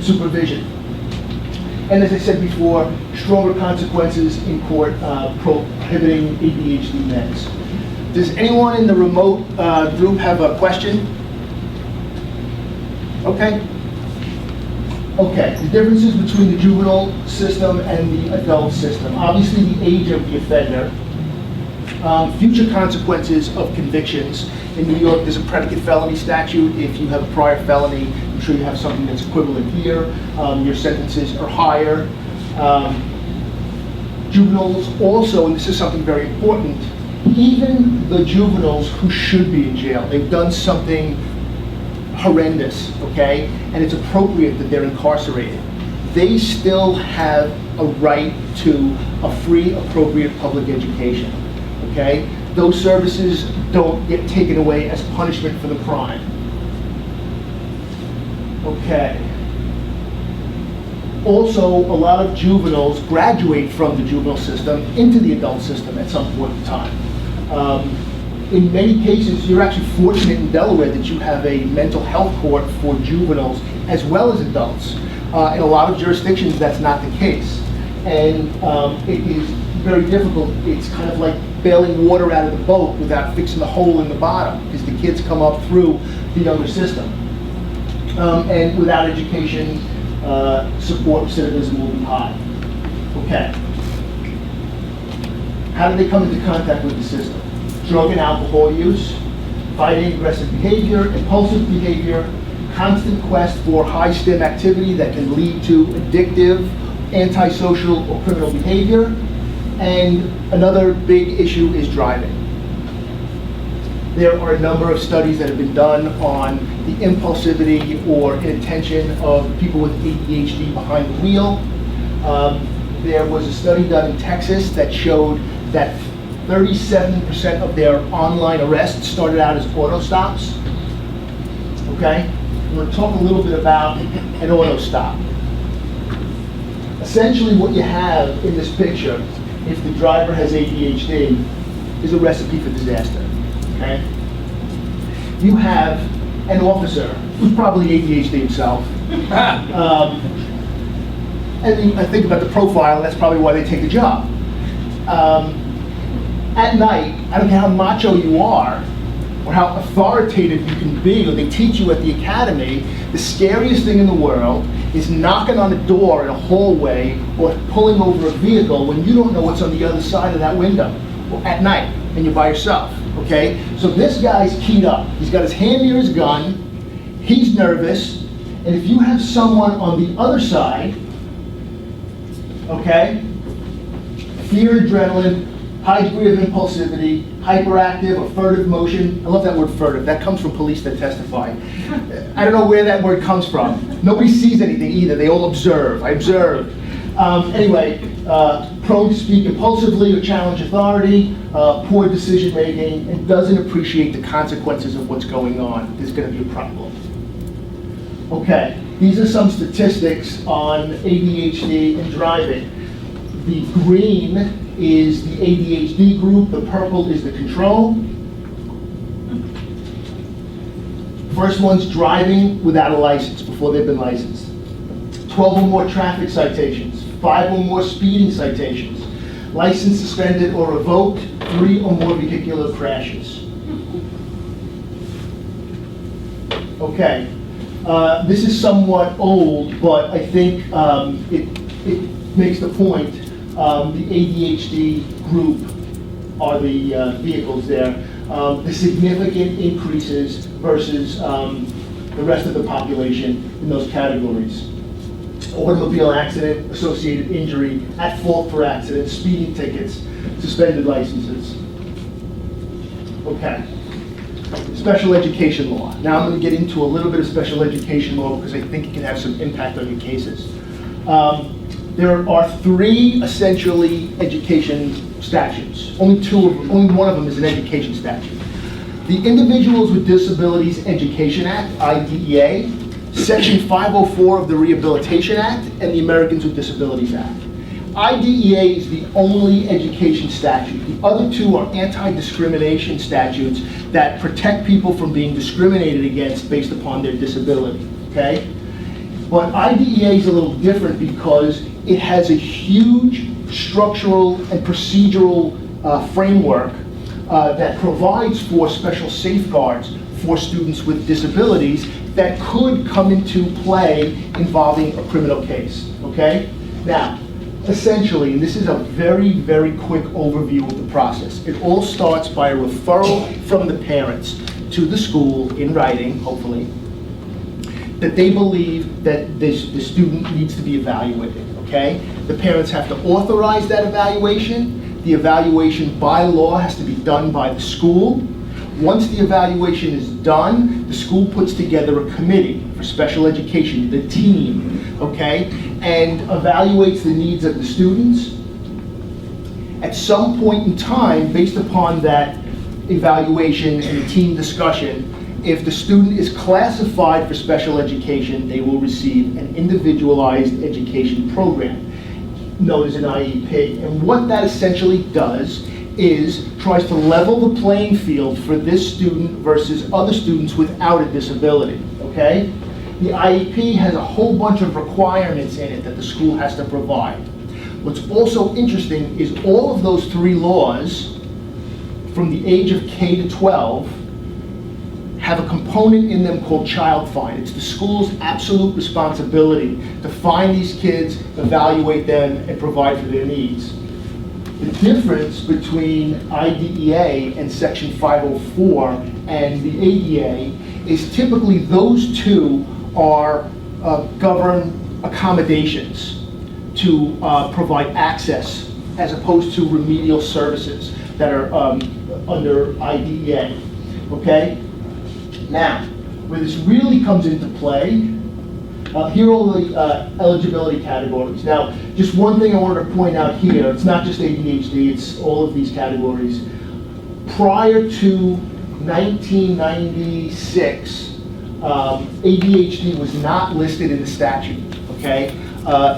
supervision. And as I said before, stronger consequences in court prohibiting ADHD meds. Does anyone in the remote group have a question? Okay. Okay, the differences between the juvenile system and the adult system. Obviously, the age of the offender. Future consequences of convictions. In New York, there's a predicate felony statute. If you have a prior felony, I'm sure you have something that's equivalent here. Your sentences are higher. Juveniles also, and this is something very important, even the juveniles who should be in jail, they've done something horrendous, okay? And it's appropriate that they're incarcerated. They still have a right to a free, appropriate public education, okay? Those services don't get taken away as punishment for the crime. Okay. Also, a lot of juveniles graduate from the juvenile system into the adult system at some point in time. In many cases, you're actually fortunate in Delaware that you have a mental health court for juveniles as well as adults. In a lot of jurisdictions, that's not the case. And it is very difficult. It's kind of like bailing water out of the boat without fixing the hole in the bottom, because the kids come up through the younger system. And without education, support recidivism will be high. Okay. How do they come into contact with the system? Drug and alcohol use, fighting aggressive behavior, impulsive behavior, constant quest for high STEM activity that can lead to addictive, antisocial, or criminal behavior. And another big issue is driving. There are a number of studies that have been done on the impulsivity or inattention of people with ADHD behind the wheel. There was a study done in Texas that showed that 37% of their online arrests started out as auto stops. Okay? I'm going to talk a little bit about an auto stop. Essentially what you have in this picture, if the driver has ADHD, is a recipe for disaster. Okay? You have an officer who's probably ADHD himself. And I think about the profile, that's probably why they take the job. At night, I don't care how macho you are, or how authoritative you can be, or they teach you at the academy, the scariest thing in the world is knocking on a door in a hallway or pulling over a vehicle when you don't know what's on the other side of that window, or at night, and you're by yourself, okay? So this guy's keyed up. He's got his hand near his gun, he's nervous, and if you have someone on the other side, okay, fear, adrenaline, high degree of impulsivity, hyperactive or furtive motion. I love that word furtive. That comes from police that testify. I don't know where that word comes from. Nobody sees anything either. They all observe. I observe. Anyway, prone to speak impulsively or challenge authority, poor decision making, and doesn't appreciate the consequences of what's going on. There's going to be a problem. Okay, these are some statistics on ADHD and driving. The green is the ADHD group, the purple is the control. First one's driving without a license, before they've been licensed. 12 or more traffic citations, 5 or more speeding citations, license suspended or revoked, 3 or more vehicular crashes. Okay, this is somewhat old, but I think it makes the point. The ADHD group are the vehicles there. The significant increases versus the rest of the population in those categories. Automobile accident, associated injury, at fault for accident, speeding tickets, suspended licenses. Okay. Special education law. Now I'm going to get into a little bit of special education law because I think it can have some impact on your cases. There are 3 essentially education statutes. Only one of them is an education statute. The Individuals with Disabilities Education Act, IDEA, Section 504 of the Rehabilitation Act, and the Americans with Disabilities Act. IDEA is the only education statute. The other 2 are anti-discrimination statutes that protect people from being discriminated against based upon their disability, okay? But IDEA is a little different because it has a huge structural and procedural framework that provides for special safeguards for students with disabilities that could come into play involving a criminal case, okay? Now, essentially, and this is a very, very quick overview of the process. It all starts by a referral from the parents to the school in writing, hopefully, that they believe that the student needs to be evaluated, okay? The parents have to authorize that evaluation. The evaluation by law has to be done by the school. Once the evaluation is done, the school puts together a committee for special education, the team, okay? And evaluates the needs of the students. At some point in time, based upon that evaluation and the team discussion, If the student is classified for special education, they will receive an individualized education program known as an IEP. And what that essentially does is tries to level the playing field for this student versus other students without a disability, okay? The IEP has a whole bunch of requirements in it that the school has to provide. What's also interesting is all of those 3 laws from the age of K to 12 have a component in them called child find. It's the school's absolute responsibility to find these kids, evaluate them, and provide for their needs. The difference between IDEA and Section 504 and the ADA is typically those 2 are govern accommodations to provide access as opposed to remedial services that are under IDEA, okay? Now, where this really comes into play, here are all the eligibility categories. Now, just one thing I wanted to point out here, it's not just ADHD, it's all of these categories. Prior to 1996, ADHD was not listed in the statute, okay?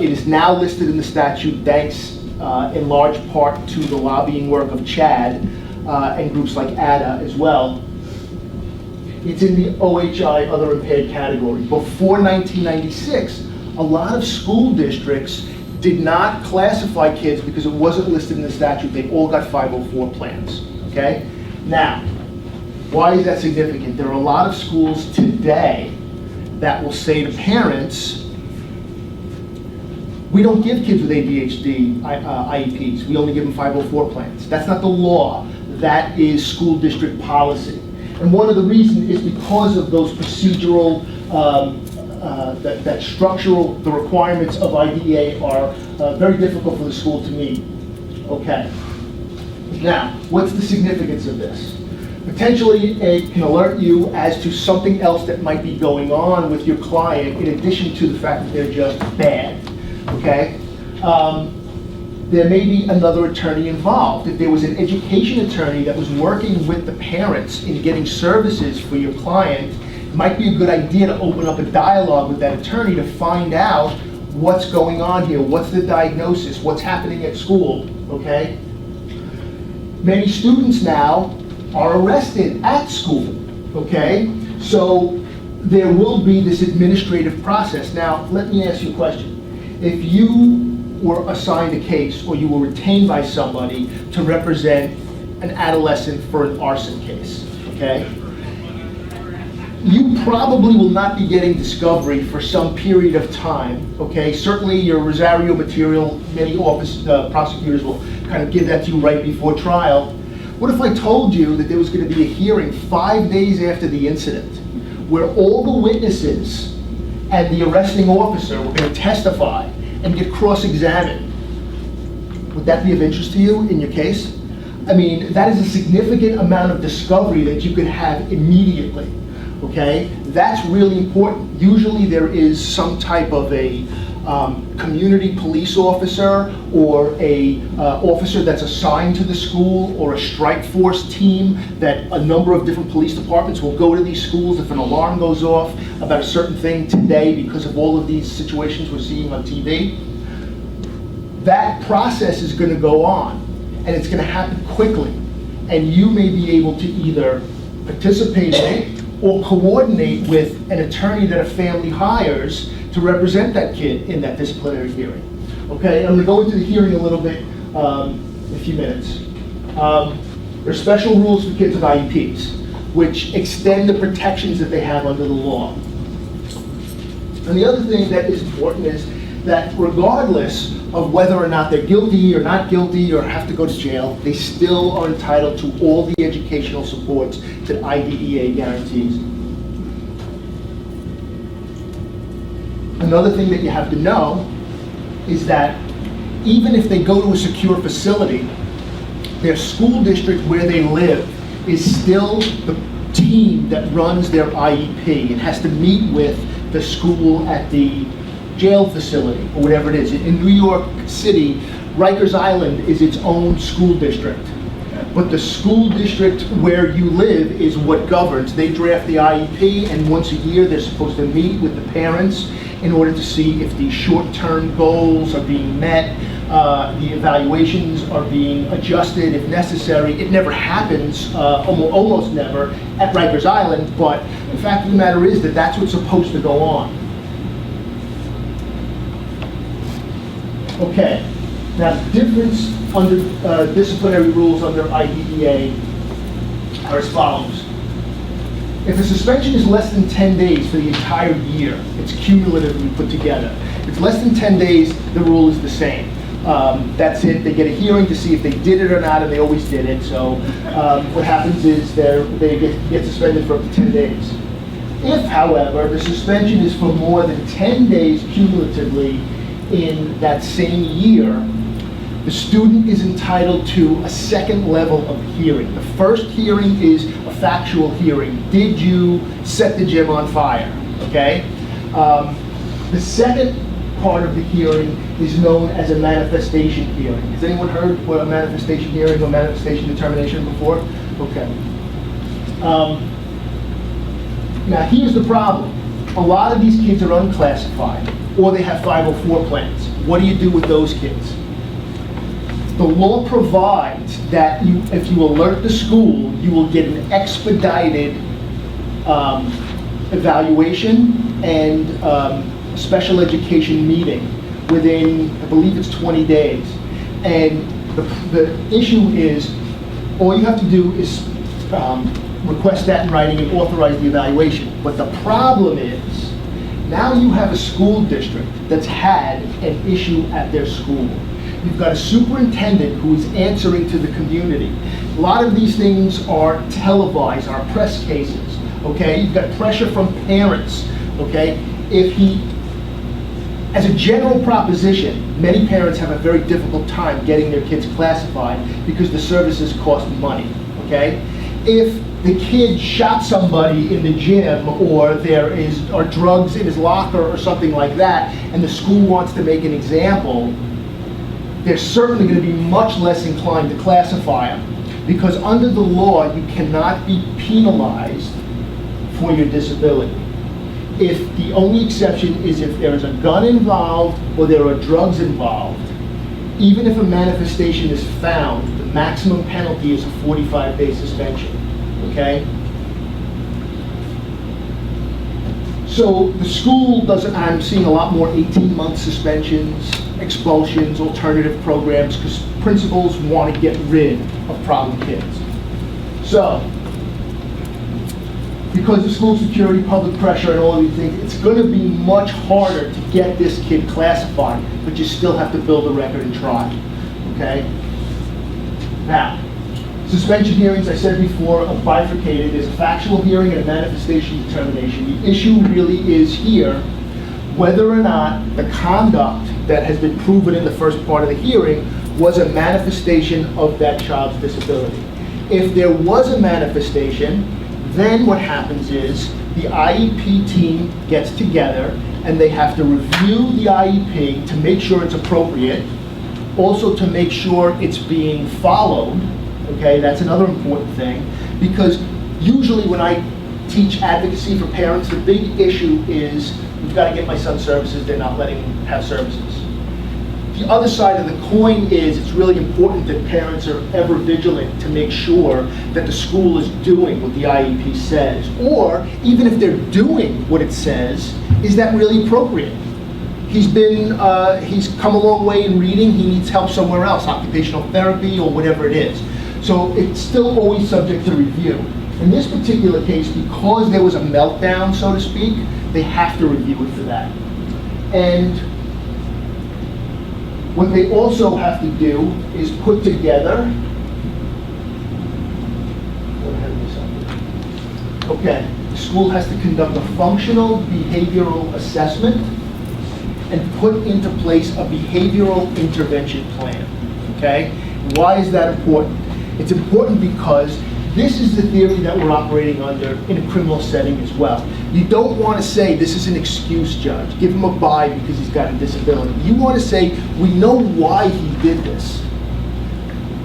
It is now listed in the statute thanks in large part to the lobbying work of CHAD and groups like ADA as well. It's in the OHI, other impaired category. Before 1996, a lot of school districts did not classify kids because it wasn't listed in the statute. They all got 504 plans, okay? Now, why is that significant? There are a lot of schools today that will say to parents, we don't give kids with ADHD IEPs. We only give them 504 plans. That's not the law. That is school district policy. And one of the reasons is because of those procedural, that structural, the requirements of IDEA are very difficult for the school to meet. Okay. Now, what's the significance of this? Potentially, it can alert you as to something else that might be going on with your client in addition to the fact that they're just bad, okay? There may be another attorney involved. If there was an education attorney that was working with the parents in getting services for your client, it might be a good idea to open up a dialogue with that attorney to find out what's going on here, what's the diagnosis, what's happening at school, okay? Many students now are arrested at school, okay? So there will be this administrative process. Now, let me ask you a question. If you were assigned a case or you were retained by somebody to represent an adolescent for an arson case, okay? You probably will not be getting discovery for some period of time, okay? Certainly your Rosario material, many prosecutors will kind of give that to you right before trial. What if I told you that there was going to be a hearing 5 days after the incident where all the witnesses and the arresting officer were going to testify and get cross-examined? Would that be of interest to you in your case? I mean, that is a significant amount of discovery that you could have immediately, okay? That's really important. Usually there is some type of a community police officer or a officer that's assigned to the school or a strike force team that a number of different police departments will go to these schools if an alarm goes off about a certain thing today because of all of these situations we're seeing on TV. That process is going to go on and it's going to happen quickly, and you may be able to either participate in it or coordinate with an attorney that a family hires to represent that kid in that disciplinary hearing. Okay, I'm going to go into the hearing a little bit in a few minutes. There's special rules for kids with IEPs, which extend the protections that they have under the law. And the other thing that is important is that regardless of whether or not they're guilty or not guilty or have to go to jail, they still are entitled to all the educational supports that IDEA guarantees. Another thing that you have to know is that even if they go to a secure facility, their school district where they live is still the team that runs their IEP. It has to meet with the school at the jail facility or whatever it is. In New York City, Rikers Island is its own school district. but the school district where you live is what governs. They draft the IEP, and once a year they're supposed to meet with the parents in order to see if the short-term goals are being met, the evaluations are being adjusted if necessary. It never happens, almost never, at Rikers Island, but the fact of the matter is that that's what's supposed to go on. Okay, now the difference under disciplinary rules under IDEA are as follows. If a suspension is less than 10 days for the entire year, it's cumulatively put together. If it's less than 10 days, the rule is the same. That's it. They get a hearing to see if they did it or not, and they always did it. So what happens is they get suspended for up to 10 days. If, however, the suspension is for more than 10 days cumulatively in that same year, the student is entitled to a second level of hearing. The first hearing is a factual hearing. Did you set the gym on fire? Okay. The second part of the hearing is known as a manifestation hearing. Has anyone heard what a manifestation hearing or manifestation determination before? Okay. Now here's the problem. A lot of these kids are unclassified, or they have 504 plans. What do you do with those kids? The law provides that if you alert the school, you will get an expedited evaluation and special education meeting within, I believe it's 20 days. And the issue is, all you have to do is request that in writing and authorize the evaluation. But the problem is, now you have a school district that's had an issue at their school. You've got a superintendent who is answering to the community. A lot of these things are televised, are press cases, okay? You've got pressure from parents, okay? As a general proposition, many parents have a very difficult time getting their kids classified because the services cost money, okay? If the kid shot somebody in the gym, or there are drugs in his locker or something like that, and the school wants to make an example, they're certainly going to be much less inclined to classify them, because under the law you cannot be penalized for your disability. If the only exception is if there is a gun involved or there are drugs involved, even if a manifestation is found, the maximum penalty is a 45-day suspension, okay? So the school doesn't, I'm seeing a lot more 18-month suspensions, expulsions, alternative programs, because principals want to get rid of problem kids. So, because of school security, public pressure, and all of these things, it's going to be much harder to get this kid classified, but you still have to build a record and try, okay? Now, suspension hearings, I said before, are bifurcated. There's a factual hearing and a manifestation determination. The issue really is here whether or not the conduct that has been proven in the first part of the hearing was a manifestation of that child's disability. If there was a manifestation, then what happens is the IEP team gets together and they have to review the IEP to make sure it's appropriate, also to make sure it's being followed. Okay, that's another important thing, because usually when I teach advocacy for parents, the big issue is, we've got to get my son services, they're not letting him have services. The other side of the coin is, it's really important that parents are ever vigilant to make sure that the school is doing what the IEP says, or even if they're doing what it says, is that really appropriate? He's come a long way in reading, he needs help somewhere else, occupational therapy or whatever it is. So it's still always subject to review. In this particular case, because there was a meltdown, so to speak, they have to review it for that. And what they also have to do is put together, okay, the school has to conduct a functional behavioral assessment and put into place a behavioral intervention plan, okay? Why is that important? It's important because this is the theory that we're operating under in a criminal setting as well. You don't want to say, this is an excuse, judge, give him a bye because he's got a disability. You want to say, we know why he did this.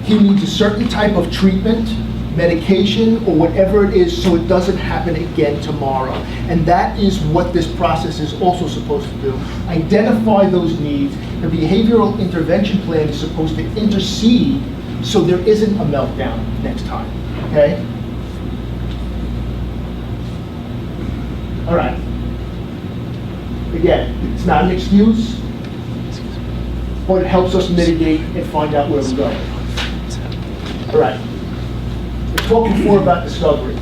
he needs a certain type of treatment, medication, or whatever it is, so it doesn't happen again tomorrow. And that is what this process is also supposed to do. Identify those needs. The behavioral intervention plan is supposed to intercede so there isn't a meltdown next time, okay? All right. Again, it's not an excuse, but it helps us mitigate and find out where we're going. All right. We talked before about discovery.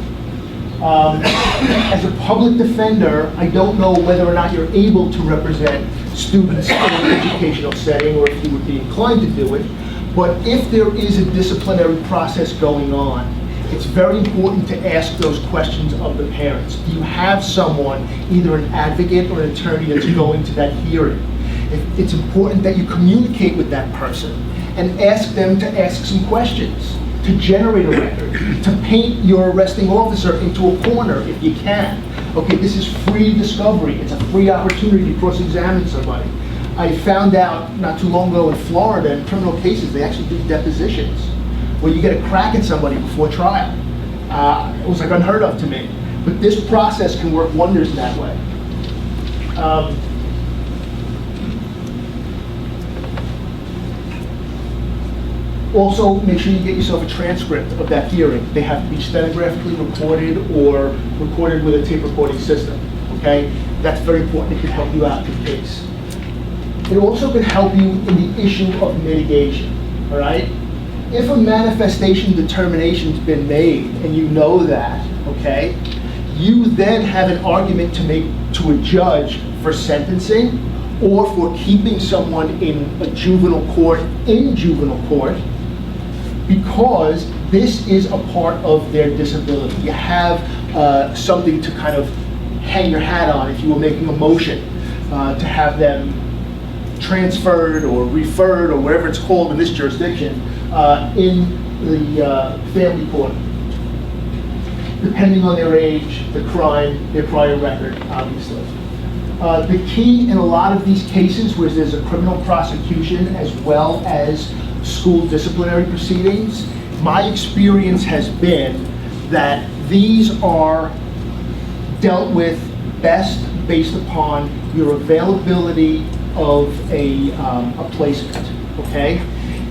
As a public defender, I don't know whether or not you're able to represent students in an educational setting or if you would be inclined to do it, but if there is a disciplinary process going on, it's very important to ask those questions of the parents. Do you have someone, either an advocate or an attorney, that's going to that hearing? It's important that you communicate with that person and ask them to ask some questions, to generate a record, to paint your arresting officer into a corner if you can. Okay, this is free discovery. It's a free opportunity to cross-examine somebody. I found out not too long ago in Florida, in criminal cases, they actually do depositions where you get a crack at somebody before trial. It was like unheard of to me. But this process can work wonders in that way. Also, make sure you get yourself a transcript of that hearing. They have to be stenographically recorded or recorded with a tape recording system, okay? That's very important. It can help you out in the case. It also can help you in the issue of mitigation, all right? If a manifestation determination's been made and you know that, okay, you then have an argument to make to a judge for sentencing or for keeping someone in a juvenile court because this is a part of their disability. You have something to kind of hang your hat on if you were making a motion to have them transferred or referred or whatever it's called in this jurisdiction in the family court, depending on their age, the crime, their prior record, obviously. The key in a lot of these cases where there's a criminal prosecution as well as school disciplinary proceedings, my experience has been that these are dealt with best based upon your availability of a placement, okay?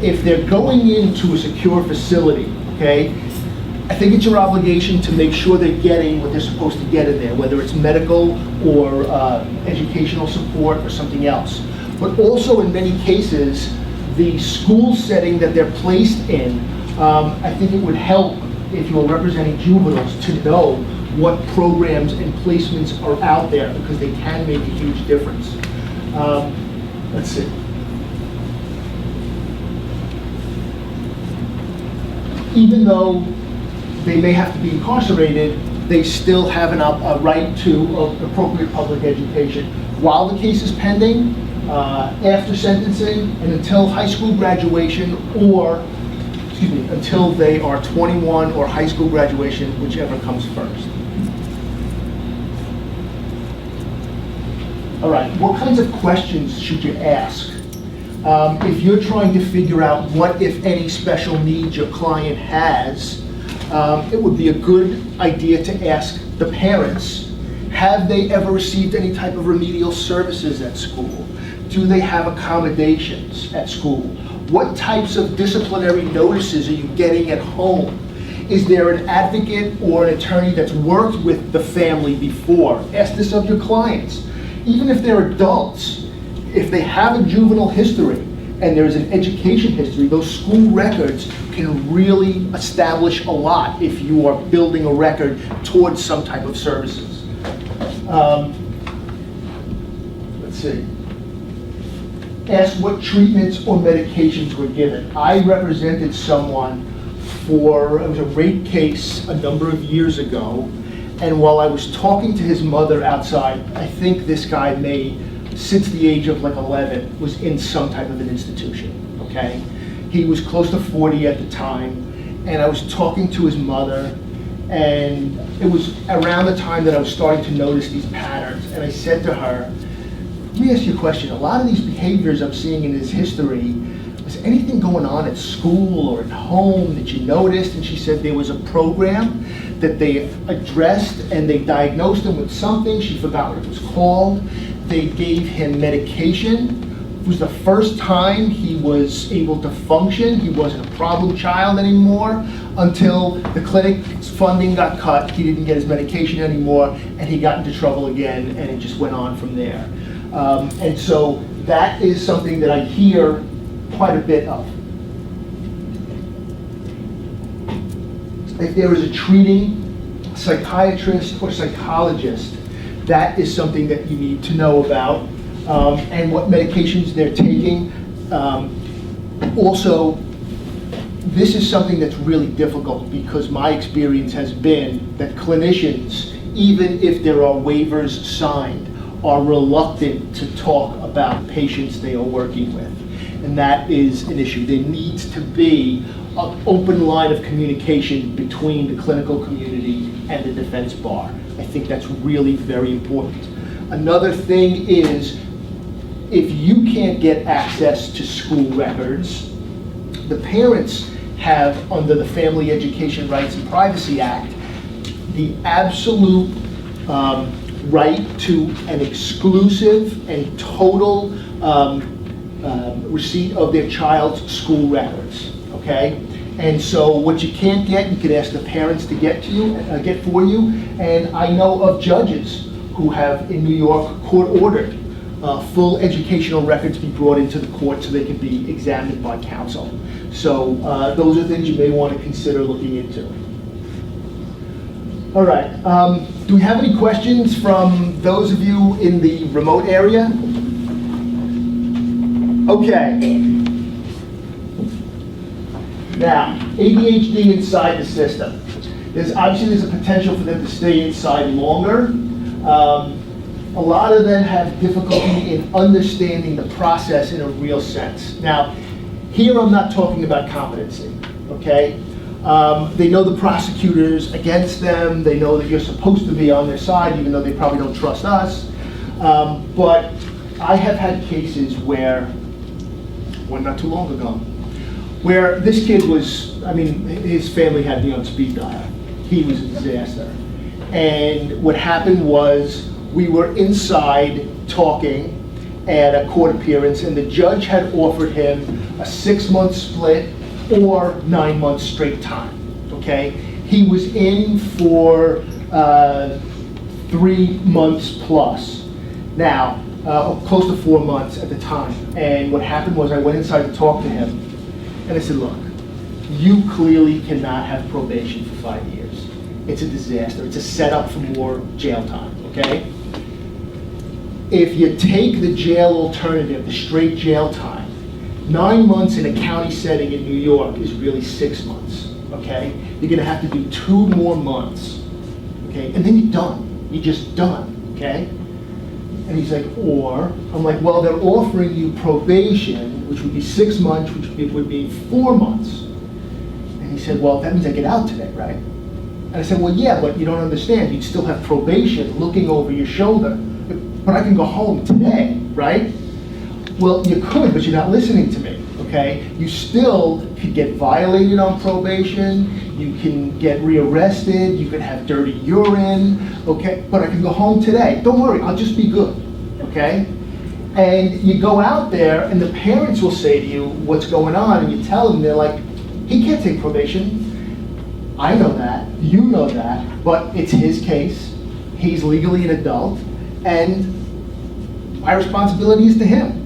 If they're going into a secure facility, okay, I think it's your obligation to make sure they're getting what they're supposed to get in there, whether it's medical or educational support or something else. But also in many cases, the school setting that they're placed in, I think it would help if you're representing juveniles to know what programs and placements are out there because they can make a huge difference. Let's see. Even though they may have to be incarcerated, they still have a right to appropriate public education while the case is pending, after sentencing, and until high school graduation or, until they are 21 or high school graduation, whichever comes first. All right, what kinds of questions should you ask? If you're trying to figure out what, if any, special needs your client has, it would be a good idea to ask the parents, have they ever received any type of remedial services at school? Do they have accommodations at school? What types of disciplinary notices are you getting at home? Is there an advocate or an attorney that's worked with the family before? Ask this of your clients. Even if they're adults, if they have a juvenile history and there's an education history, those school records can really establish a lot if you are building a record towards some type of services. Let's see. Ask what treatments or medications were given. I represented someone for, it was a rape case a number of years ago, and while I was talking to his mother outside, I think this guy since the age of like 11, was in some type of an institution, okay? He was close to 40 at the time, and I was talking to his mother, and it was around the time that I was starting to notice these patterns, and I said to her, let me ask you a question. A lot of these behaviors I'm seeing in his history, is there anything going on at school or at home that you noticed? And she said there was a program that they addressed and they diagnosed him with something. She forgot what it was called. They gave him medication. It was the first time he was able to function. He wasn't a problem child anymore until the clinic's funding got cut. He didn't get his medication anymore, and he got into trouble again, and it just went on from there. And so that is something that I hear quite a bit of. If there is a treating psychiatrist or psychologist, that is something that you need to know about, and what medications they're taking. Also, this is something that's really difficult because my experience has been that clinicians, even if there are waivers signed, are reluctant to talk about patients they are working with. And that is an issue. There needs to be an open line of communication between the clinical community and the defense bar. I think that's really very important. Another thing is, if you can't get access to school records, the parents have, under the Family Education Rights and Privacy Act, the absolute right to an exclusive and total receipt of their child's school records, okay? And so what you can't get, you could ask the parents to get for you. And I know of judges who have, in New York, court-ordered full educational records be brought into the court so they can be examined by counsel. So those are things you may want to consider looking into. All right, do we have any questions from those of you in the remote area? Okay. Now, ADHD inside the system. There's a potential for them to stay inside longer. A lot of them have difficulty in understanding the process in a real sense. Now, here I'm not talking about competency, okay? They know the prosecutor's against them. They know that you're supposed to be on their side, even though they probably don't trust us. But I have had cases where, well, not too long ago, where this kid was, his family had me on speed dial. He was a disaster. And what happened was, we were inside talking at a court appearance, and the judge had offered him a 6-month split or 9 months straight time, okay? He was in for 3 months plus. Now, close to 4 months at the time. And what happened was, I went inside to talk to him, and I said, look, you clearly cannot have probation for 5 years. It's a disaster. It's a setup for more jail time, okay? If you take the jail alternative, the straight jail time, 9 months in a county setting in New York is really 6 months, okay? You're gonna have to do 2 more months, okay? And then you're done. You're just done, okay? And he's like, or, I'm like, well, they're offering you probation, which would be 6 months, which would be 4 months. And he said, well, that means I get out today, right? And I said, well, yeah, but you don't understand. You'd still have probation looking over your shoulder. But I can go home today, right? Well, you could, but you're not listening to me, okay? You still could get violated on probation. You can get rearrested. You could have dirty urine, okay? But I can go home today. Don't worry, I'll just be good, okay? And you go out there, and the parents will say to you what's going on, and you tell them, they're like, he can't take probation. I know that, you know that, but it's his case. He's legally an adult, and my responsibility is to him.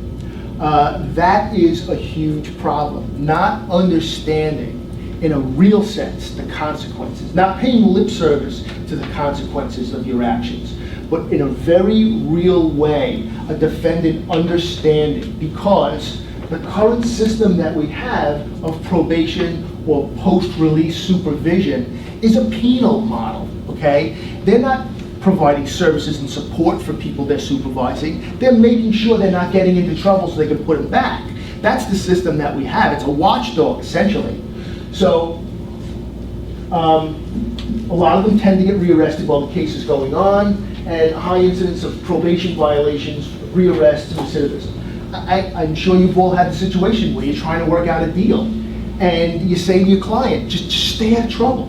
That is a huge problem. Not understanding, in a real sense, the consequences. Not paying lip service to the consequences of your actions, but in a very real way, a defendant understanding, because the current system that we have of probation or post-release supervision is a penal model, okay? They're not providing services and support for people they're supervising. They're making sure they're not getting into trouble so they can put them back. That's the system that we have. It's a watchdog, essentially. So, a lot of them tend to get rearrested while the case is going on, and high incidence of probation violations, rearrests, and recidivism. I'm sure you've all had the situation where you're trying to work out a deal, and you say to your client, just stay out of trouble.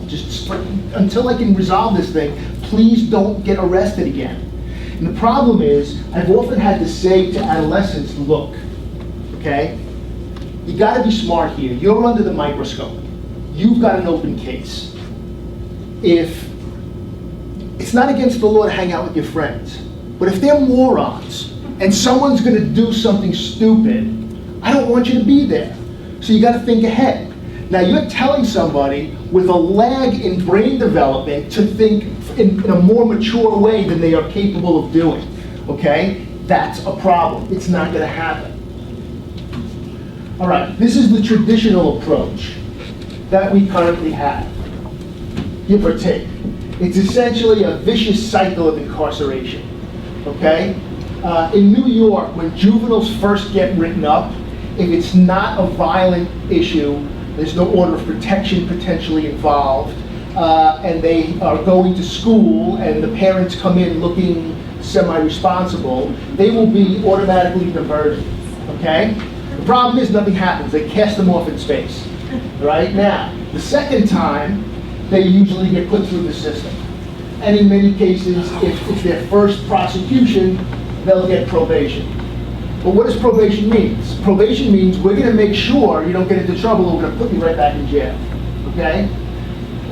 Until I can resolve this thing, please don't get arrested again. And the problem is, I've often had to say to adolescents, look, okay, you gotta be smart here. You're under the microscope. You've got an open case. If it's not against the law to hang out with your friends, but if they're morons and someone's gonna do something stupid, I don't want you to be there. So you gotta think ahead. Now you're telling somebody with a lag in brain development to think in a more mature way than they are capable of doing, okay? That's a problem. It's not gonna happen. All right, this is the traditional approach that we currently have, give or take. It's essentially a vicious cycle of incarceration, okay? In New York, when juveniles first get written up, if it's not a violent issue, there's no order of protection potentially involved, and they are going to school and the parents come in looking semi-responsible, they will be automatically diverted, okay? The problem is nothing happens. They cast them off in space, right? Now, the second time, they usually get put through the system. And in many cases, if it's their first prosecution, they'll get probation. But what does probation mean? Probation means we're going to make sure you don't get into trouble and we're going to put you right back in jail, okay?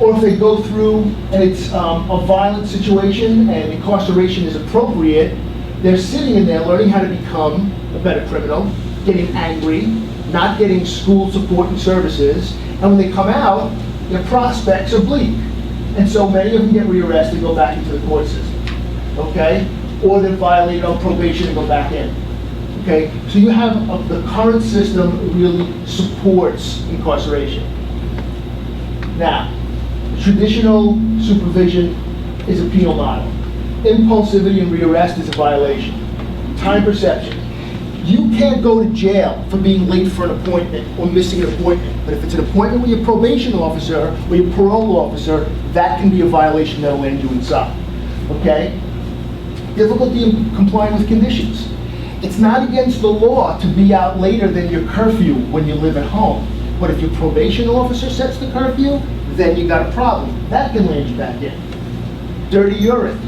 Or if they go through and it's a violent situation and incarceration is appropriate, they're sitting in there learning how to become a better criminal, getting angry, not getting school support and services, and when they come out, their prospects are bleak. And so many of them get rearrested and go back into the court system, okay? Or they're violated on probation and go back in, okay? So you have, the current system really supports incarceration. Now, traditional supervision is a penal model. Impulsivity and rearrest is a violation. Time perception. You can't go to jail for being late for an appointment or missing an appointment. But if it's an appointment with your probation officer or your parole officer, that can be a violation that'll land you inside, okay? Difficulty in complying with conditions. It's not against the law to be out later than your curfew when you live at home. But if your probation officer sets the curfew, then you got a problem. That can land you back in. Dirty urine.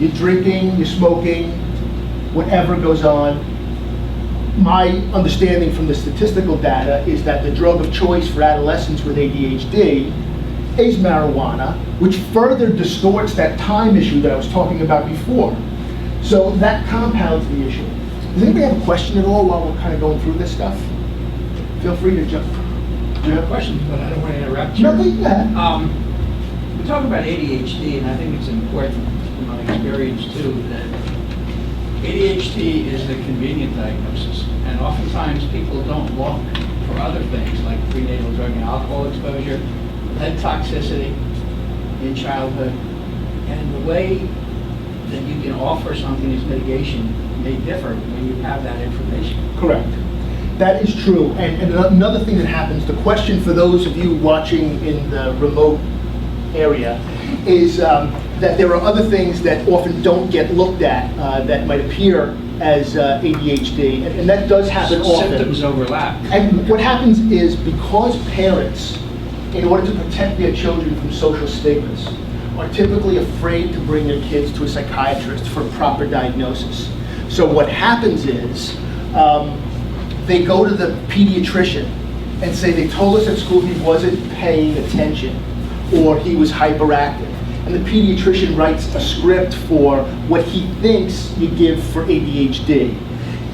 You're drinking, you're smoking, whatever goes on. My understanding from the statistical data is that the drug of choice for adolescents with ADHD is marijuana, which further distorts that time issue that I was talking about before. So that compounds the issue. Does anybody have a question at all while we're kind of going through this stuff? Feel free to jump. I have questions, but I don't want to interrupt you. No, go ahead. We talk about ADHD, and I think it's important from my experience too, that ADHD is the convenient diagnosis, and oftentimes people don't look for other things like prenatal drug and alcohol exposure, lead toxicity in childhood, and the way that you can offer something as mitigation may differ when you have that information. Correct. That is true. And another thing that happens, the question for those of you watching in the remote area is that there are other things that often don't get looked at that might appear as ADHD, and that does happen often. Symptoms overlap. And what happens is because parents, in order to protect their children from social stigmas, are typically afraid to bring their kids to a psychiatrist for a proper diagnosis. So what happens is they go to the pediatrician and say they told us at school he wasn't paying attention or he was hyperactive. And the pediatrician writes a script for what he thinks you give for ADHD.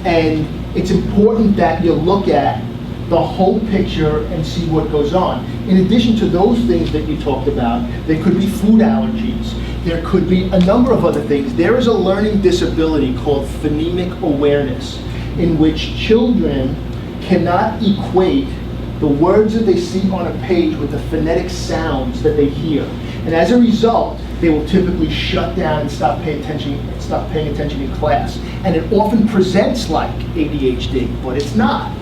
And it's important that you look at the whole picture and see what goes on. In addition to those things that you talked about, there could be food allergies. There could be a number of other things. There is a learning disability called phonemic awareness, in which children cannot equate the words that they see on a page with the phonetic sounds that they hear. And as a result, they will typically shut down and stop paying attention in class. And it often presents like ADHD, but it's not.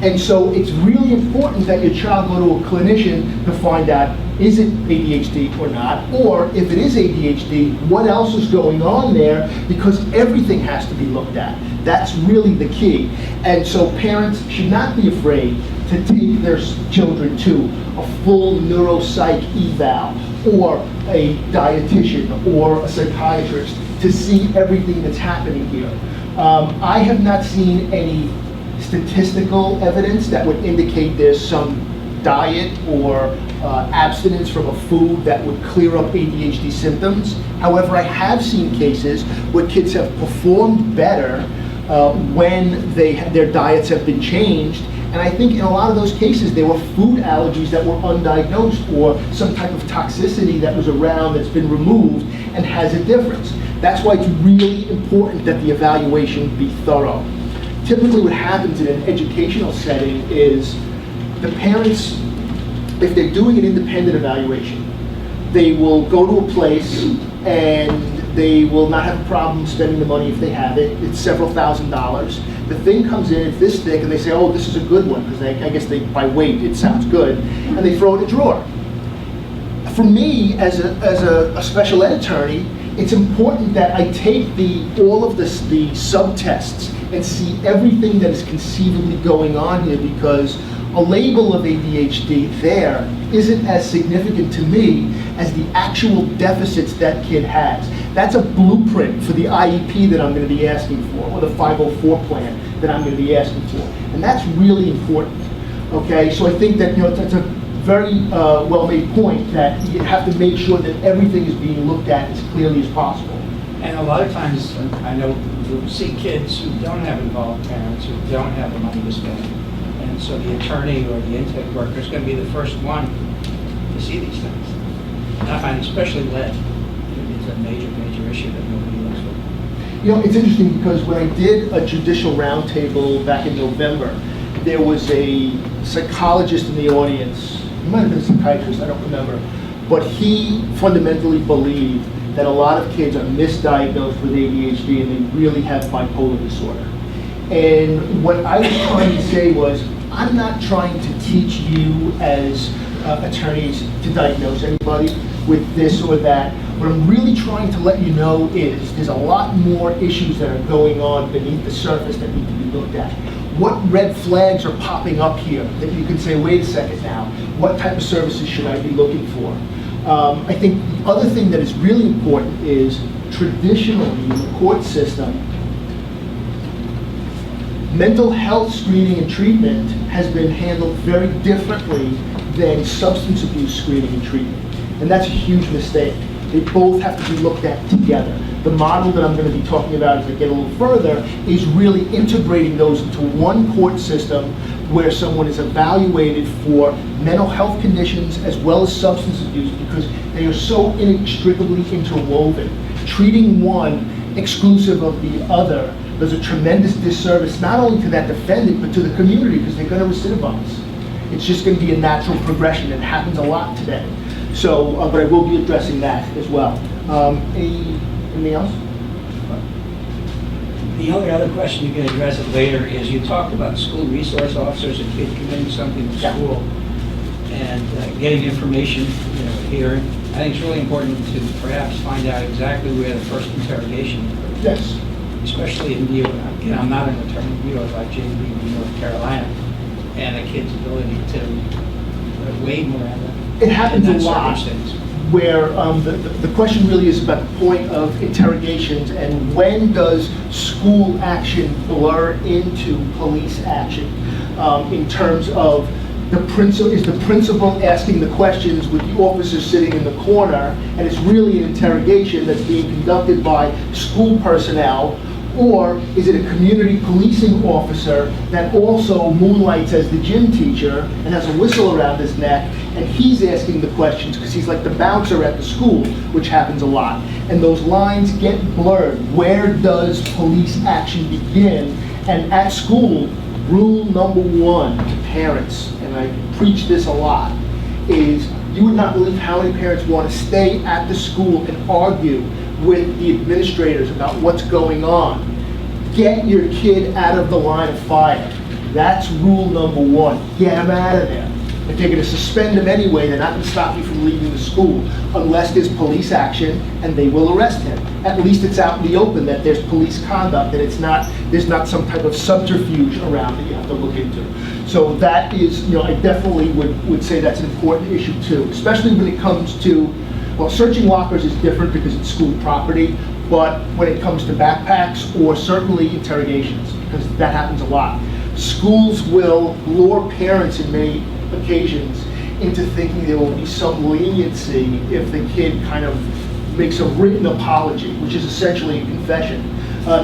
And so it's really important that your child go to a clinician to find out, is it ADHD or not? Or if it is ADHD, what else is going on there? Because everything has to be looked at. That's really the key. And so parents should not be afraid to take their children to a full neuropsych eval or a dietitian or a psychiatrist to see everything that's happening here. I have not seen any statistical evidence that would indicate there's some diet or abstinence from a food that would clear up ADHD symptoms. However, I have seen cases where kids have performed better when their diets have been changed. And I think in a lot of those cases, there were food allergies that were undiagnosed or some type of toxicity that was around that's been removed and has a difference. That's why it's really important that the evaluation be thorough. Typically what happens in an educational setting is the parents, if they're doing an independent evaluation, they will go to a place and they will not have a problem spending the money if they have it. It's several $1,000s. The thing comes in, it's this thick, and they say, oh, this is a good one, because I guess by weight it sounds good, and they throw it in a drawer. For me, as a special ed attorney, it's important that I take all of the sub-tests and see everything that is conceivably going on here, because a label of ADHD there isn't as significant to me as the actual deficits that kid has. That's a blueprint for the IEP that I'm going to be asking for, or the 504 plan that I'm going to be asking for. And that's really important. Okay, so I think that that's a very well-made point, that you have to make sure that everything is being looked at as clearly as possible. And a lot of times, I know we'll see kids who don't have involved parents, who don't have the money to spend. And so the attorney or the intake worker is going to be the first one to see these things. And I find especially lead is a major, major issue that nobody looks for. You know, it's interesting because when I did a judicial roundtable back in November, there was a psychologist in the audience. He might have been a psychiatrist, I don't remember. But he fundamentally believed that a lot of kids are misdiagnosed with ADHD and they really have bipolar disorder. And what I was trying to say was, I'm not trying to teach you as attorneys to diagnose anybody with this or that. What I'm really trying to let you know is there's a lot more issues that are going on beneath the surface that need to be looked at. What red flags are popping up here that you can say, wait a second now, what type of services should I be looking for? I think the other thing that is really important is traditionally in the court system, mental health screening and treatment has been handled very differently than substance abuse screening and treatment. And that's a huge mistake. They both have to be looked at together. The model that I'm going to be talking about as I get a little further is really integrating those into one court system where someone is evaluated for mental health conditions as well as substance abuse, because they are so inextricably interwoven. Treating one exclusive of the other does a tremendous disservice not only to that defendant but to the community, because they're going to recidivize. It's just going to be a natural progression. It happens a lot today. So, but I will be addressing that as well. Anything else? The only other question you can address it later is you talked about school resource officers, a kid committing something to school and getting information, hearing. I think it's really important to perhaps find out exactly where the first interrogation occurred. Yes. Especially in view, I'm not an attorney, in view of like JB in North Carolina, and a kid's ability to wade Miranda. It happens a lot where the question really is about the point of interrogations and when does school action blur into police action in terms of the principal asking the questions with the officer sitting in the corner, and it's really an interrogation that's being conducted by school personnel, or is it a community policing officer that also moonlights as the gym teacher and has a whistle around his neck, and he's asking the questions because he's like the bouncer at the school, which happens a lot. And those lines get blurred. Where does police action begin? And at school, rule number one to parents, and I preach this a lot, is you would not believe how many parents want to stay at the school and argue with the administrators about what's going on. Get your kid out of the line of fire. That's rule number one. Get them out of there. If they're going to suspend them anyway, they're not going to stop you from leaving the school unless there's police action and they will arrest him. At least it's out in the open that there's police conduct, and there's not some type of subterfuge around that you have to look into. So that is, I definitely would say that's an important issue too, especially when it comes to, well, searching lockers is different because it's school property, but when it comes to backpacks or certainly interrogations, because that happens a lot. Schools will lure parents in many occasions into thinking there will be some leniency if the kid kind of makes a written apology, which is essentially a confession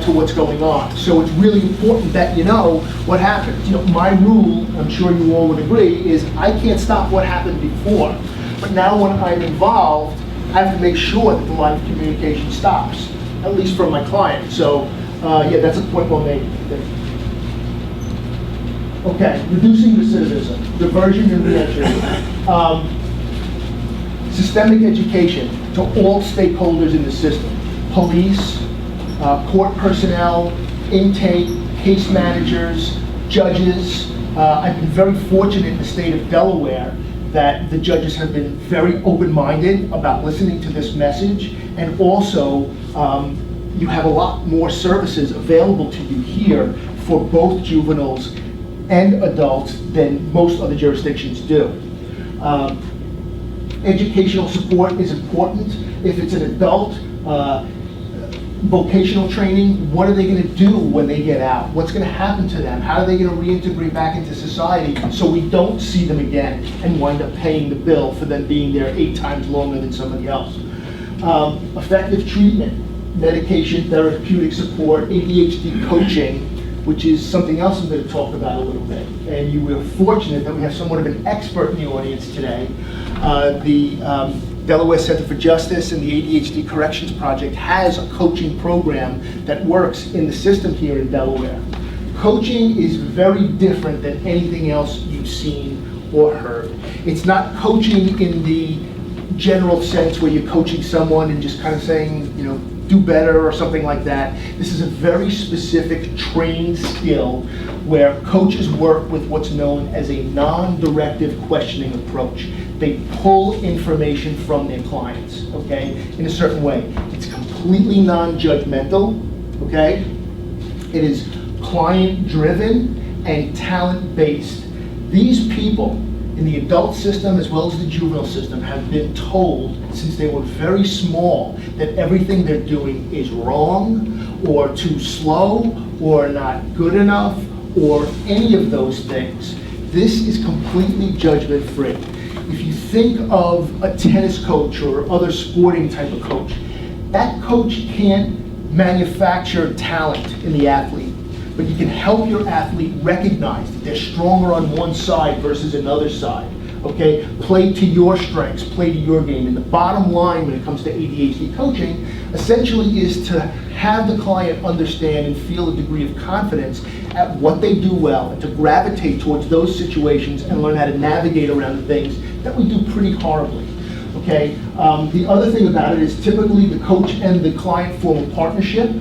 to what's going on. So it's really important that you know what happens. My rule, I'm sure you all would agree, is I can't stop what happened before. But now when I'm involved, I have to make sure that the line of communication stops, at least from my client. So yeah, that's a point well made. Okay, reducing recidivism, diversion and reentry. Systemic education to all stakeholders in the system. Police, court personnel, intake, case managers, judges. I've been very fortunate in the state of Delaware that the judges have been very open-minded about listening to this message, and also you have a lot more services available to you here for both juveniles and adults than most other jurisdictions do. Educational support is important. If it's an adult, vocational training, what are they going to do when they get out? What's going to happen to them? How are they going to reintegrate back into society so we don't see them again and wind up paying the bill for them being there 8 times longer than somebody else? Effective treatment, medication, therapeutic support, ADHD coaching, which is something else I'm going to talk about a little bit. And you were fortunate that we have somewhat of an expert in the audience today. The Delaware Center for Justice and the ADHD Corrections Project has a coaching program that works in the system here in Delaware. Coaching is very different than anything else you've seen or heard. It's not coaching in the general sense where you're coaching someone and just kind of saying, do better or something like that. This is a very specific trained skill where coaches work with what's known as a non-directive questioning approach. They pull information from their clients, okay, in a certain way. It's completely non-judgmental, okay? It is client-driven and talent-based. These people in the adult system as well as the juvenile system have been told since they were very small that everything they're doing is wrong or too slow or not good enough or any of those things. This is completely judgment-free. If you think of a tennis coach or other sporting type of coach, that coach can't manufacture talent in the athlete, but you can help your athlete recognize that they're stronger on one side versus another side, okay? Play to your strengths, play to your game. And the bottom line when it comes to ADHD coaching essentially is to have the client understand and feel a degree of confidence at what they do well and to gravitate towards those situations and learn how to navigate around the things that we do pretty horribly, okay? The other thing about it is typically the coach and the client form a partnership.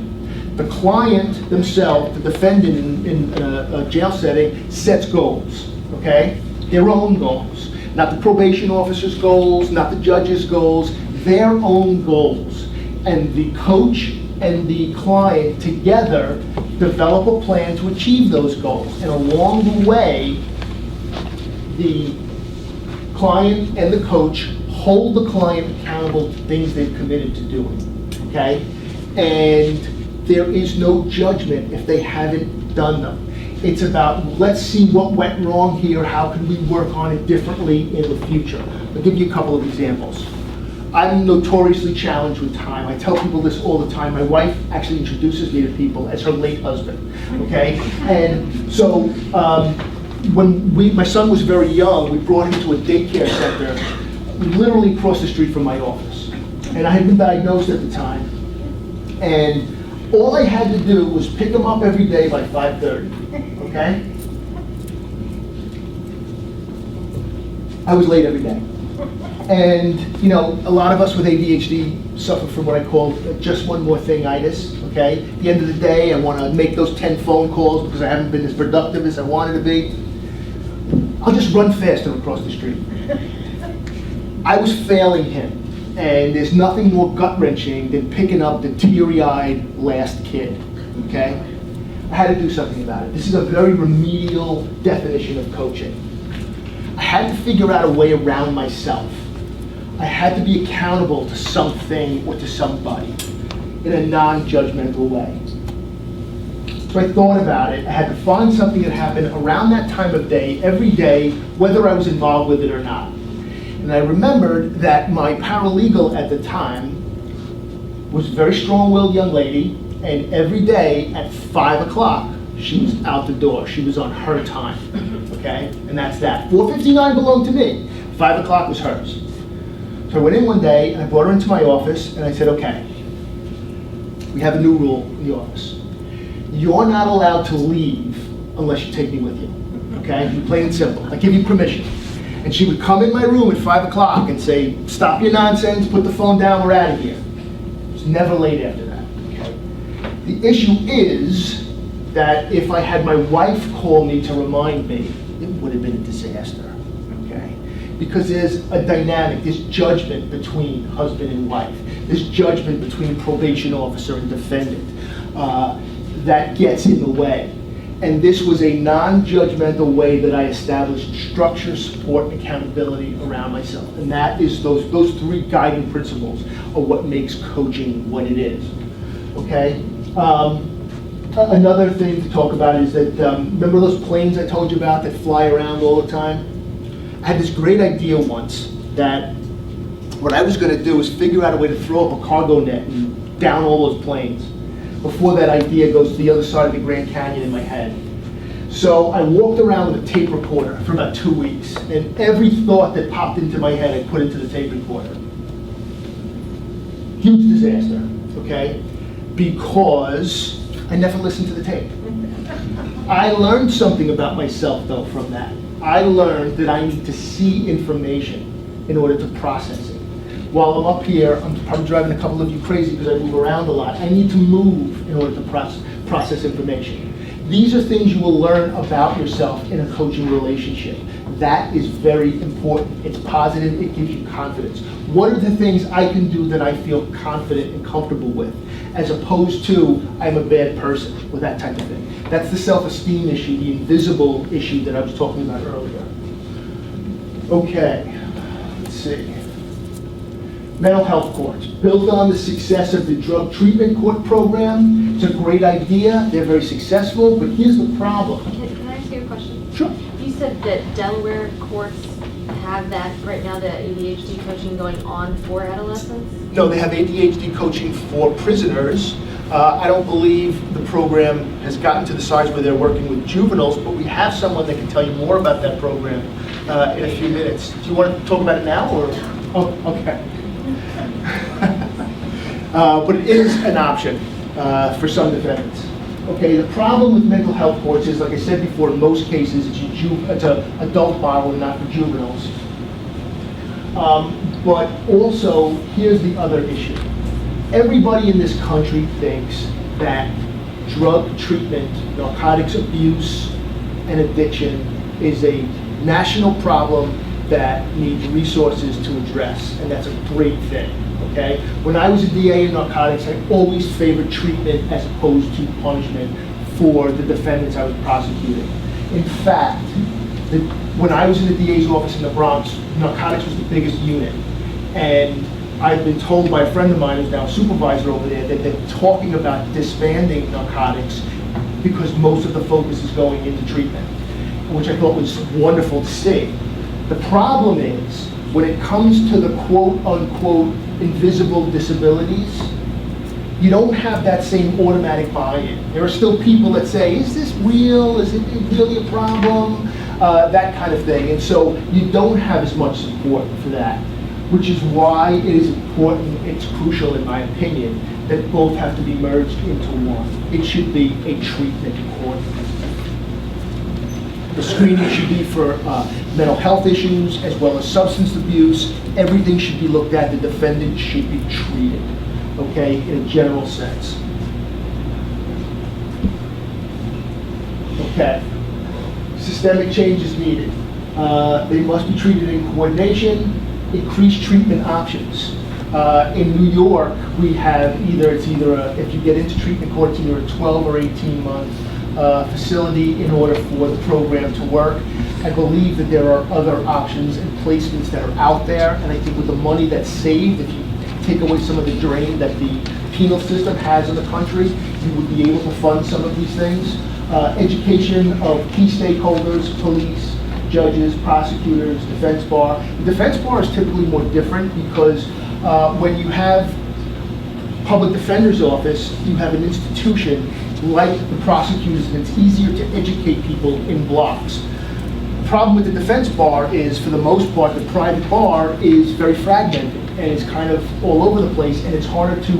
The client themselves, the defendant in a jail setting, sets goals, okay? Their own goals. Not the probation officer's goals, not the judge's goals, their own goals. And the coach and the client together develop a plan to achieve those goals. And along the way, the client and the coach hold the client accountable to things they've committed to doing, okay? And there is no judgment if they haven't done them. It's about, let's see what went wrong here, how can we work on it differently in the future. I'll give you a couple of examples. I'm notoriously challenged with time. I tell people this all the time. My wife actually introduces me to people as her late husband, okay? And so when my son was very young, we brought him to a daycare center literally across the street from my office. And I had been diagnosed at the time. And all I had to do was pick him up every day by 5:30, okay? I was late every day. And, a lot of us with ADHD suffer from what I call just one more thing-itis, okay? At the end of the day, I want to make those 10 phone calls because I haven't been as productive as I wanted to be. I'll just run faster across the street. I was failing him, and there's nothing more gut-wrenching than picking up the teary-eyed last kid, okay? I had to do something about it. This is a very remedial definition of coaching. I had to figure out a way around myself. I had to be accountable to something or to somebody in a non-judgmental way. So I thought about it. I had to find something that happened around that time of day, every day, whether I was involved with it or not. And I remembered that my paralegal at the time was a very strong-willed young lady, and every day at 5 o'clock, she was out the door. She was on her time, okay? And that's that. 4:59 belonged to me. 5 o'clock was hers. So I went in one day, and I brought her into my office, and I said, okay, we have a new rule in the office. You're not allowed to leave unless you take me with you, okay? Plain and simple. I give you permission. And she would come in my room at 5 o'clock and say, stop your nonsense, put the phone down, we're out of here. It was never late after that, okay? The issue is that if I had my wife call me to remind me, it would have been a disaster, okay? Because there's a dynamic, there's judgment between husband and wife. There's judgment between probation officer and defendant. That gets in the way. And this was a non-judgmental way that I established structure, support, and accountability around myself. And that is those three guiding principles are what makes coaching what it is, okay? Another thing to talk about is that, remember those planes I told you about that fly around all the time? I had this great idea once that what I was gonna do is figure out a way to throw up a cargo net and down all those planes before that idea goes to the other side of the Grand Canyon in my head. So I walked around with a tape recorder for about 2 weeks, and every thought that popped into my head I put into the tape recorder. Huge disaster, okay? Because I never listened to the tape. I learned something about myself though from that. I learned that I need to see information in order to process it. While I'm up here, I'm probably driving a couple of you crazy because I move around a lot. I need to move in order to process information. These are things you will learn about yourself in a coaching relationship. That is very important. It's positive, it gives you confidence. What are the things I can do that I feel confident and comfortable with, as opposed to I'm a bad person, or that type of thing. That's the self-esteem issue, the invisible issue that I was talking about earlier. Okay, let's see. Mental health courts, built on the success of the drug treatment court program. It's a great idea, they're very successful, but here's the problem. Can I ask you a question? Sure. You said that Delaware courts have that right now, the ADHD coaching going on for adolescents? No, they have ADHD coaching for prisoners. I don't believe the program has gotten to the size where they're working with juveniles, but we have someone that can tell you more about that program in a few minutes. Do you want to talk about it now, or? Oh, okay. But it is an option for some defendants. Okay, the problem with mental health courts is, like I said before, in most cases it's an adult model and not for juveniles. But also, here's the other issue. Everybody in this country thinks that drug treatment, narcotics abuse, and addiction is a national problem that needs resources to address, and that's a great thing, okay? When I was a DA in narcotics, I always favored treatment as opposed to punishment for the defendants I was prosecuting. In fact, when I was in the DA's office in the Bronx, narcotics was the biggest unit, and I've been told by a friend of mine who's now a supervisor over there that they're talking about disbanding narcotics because most of the focus is going into treatment, which I thought was wonderful to see. The problem is, when it comes to the quote-unquote invisible disabilities, you don't have that same automatic buy-in. There are still people that say, is this real? Is it really a problem? That kind of thing. And so you don't have as much support for that, which is why it is important, it's crucial in my opinion, that both have to be merged into one. It should be a treatment court. The screening should be for mental health issues as well as substance abuse. Everything should be looked at. The defendant should be treated, okay, in a general sense. Okay. Systemic change is needed. They must be treated in coordination, increased treatment options. In New York, we have if you get into treatment court, it's either a 12 or 18-month facility in order for the program to work. I believe that there are other options and placements that are out there, and I think with the money that's saved, if you take away some of the drain that the penal system has in the country, you would be able to fund some of these things. Education of key stakeholders, police, judges, prosecutors, defense bar. The defense bar is typically more different because when you have public defender's office, you have an institution like the prosecutors, and it's easier to educate people in blocks. The problem with the defense bar is, for the most part, the private bar is very fragmented, and it's kind of all over the place, and it's harder to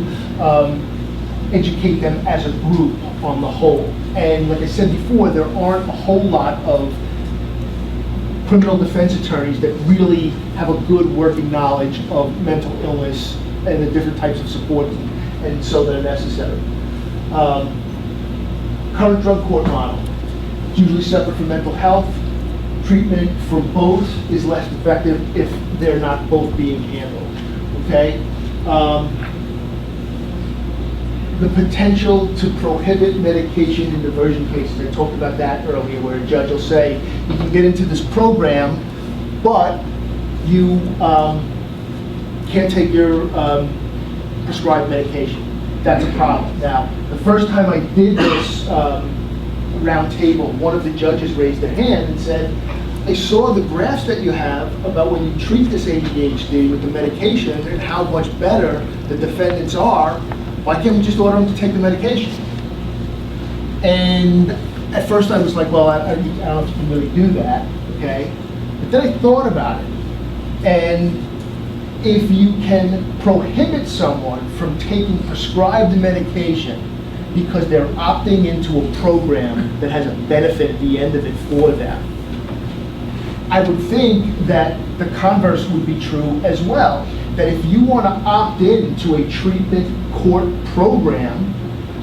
educate them as a group on the whole. And like I said before, there aren't a whole lot of criminal defense attorneys that really have a good working knowledge of mental illness and the different types of support, and so they're necessary. Current drug court model, it's usually separate from mental health. Treatment for both is less effective if they're not both being handled, okay? The potential to prohibit medication in diversion cases, I talked about that earlier, where a judge will say, you can get into this program, but you can't take your prescribed medication. That's a problem. Now, the first time I did this round table, one of the judges raised their hand and said, I saw the graphs that you have about when you treat this ADHD with the medication and how much better the defendants are. Why can't we just order them to take the medication? And at first I was like, well, I don't know if you can really do that, okay? But then I thought about it. And if you can prohibit someone from taking prescribed medication because they're opting into a program that has a benefit at the end of it for them, I would think that the converse would be true as well. That if you want to opt in to a treatment court program,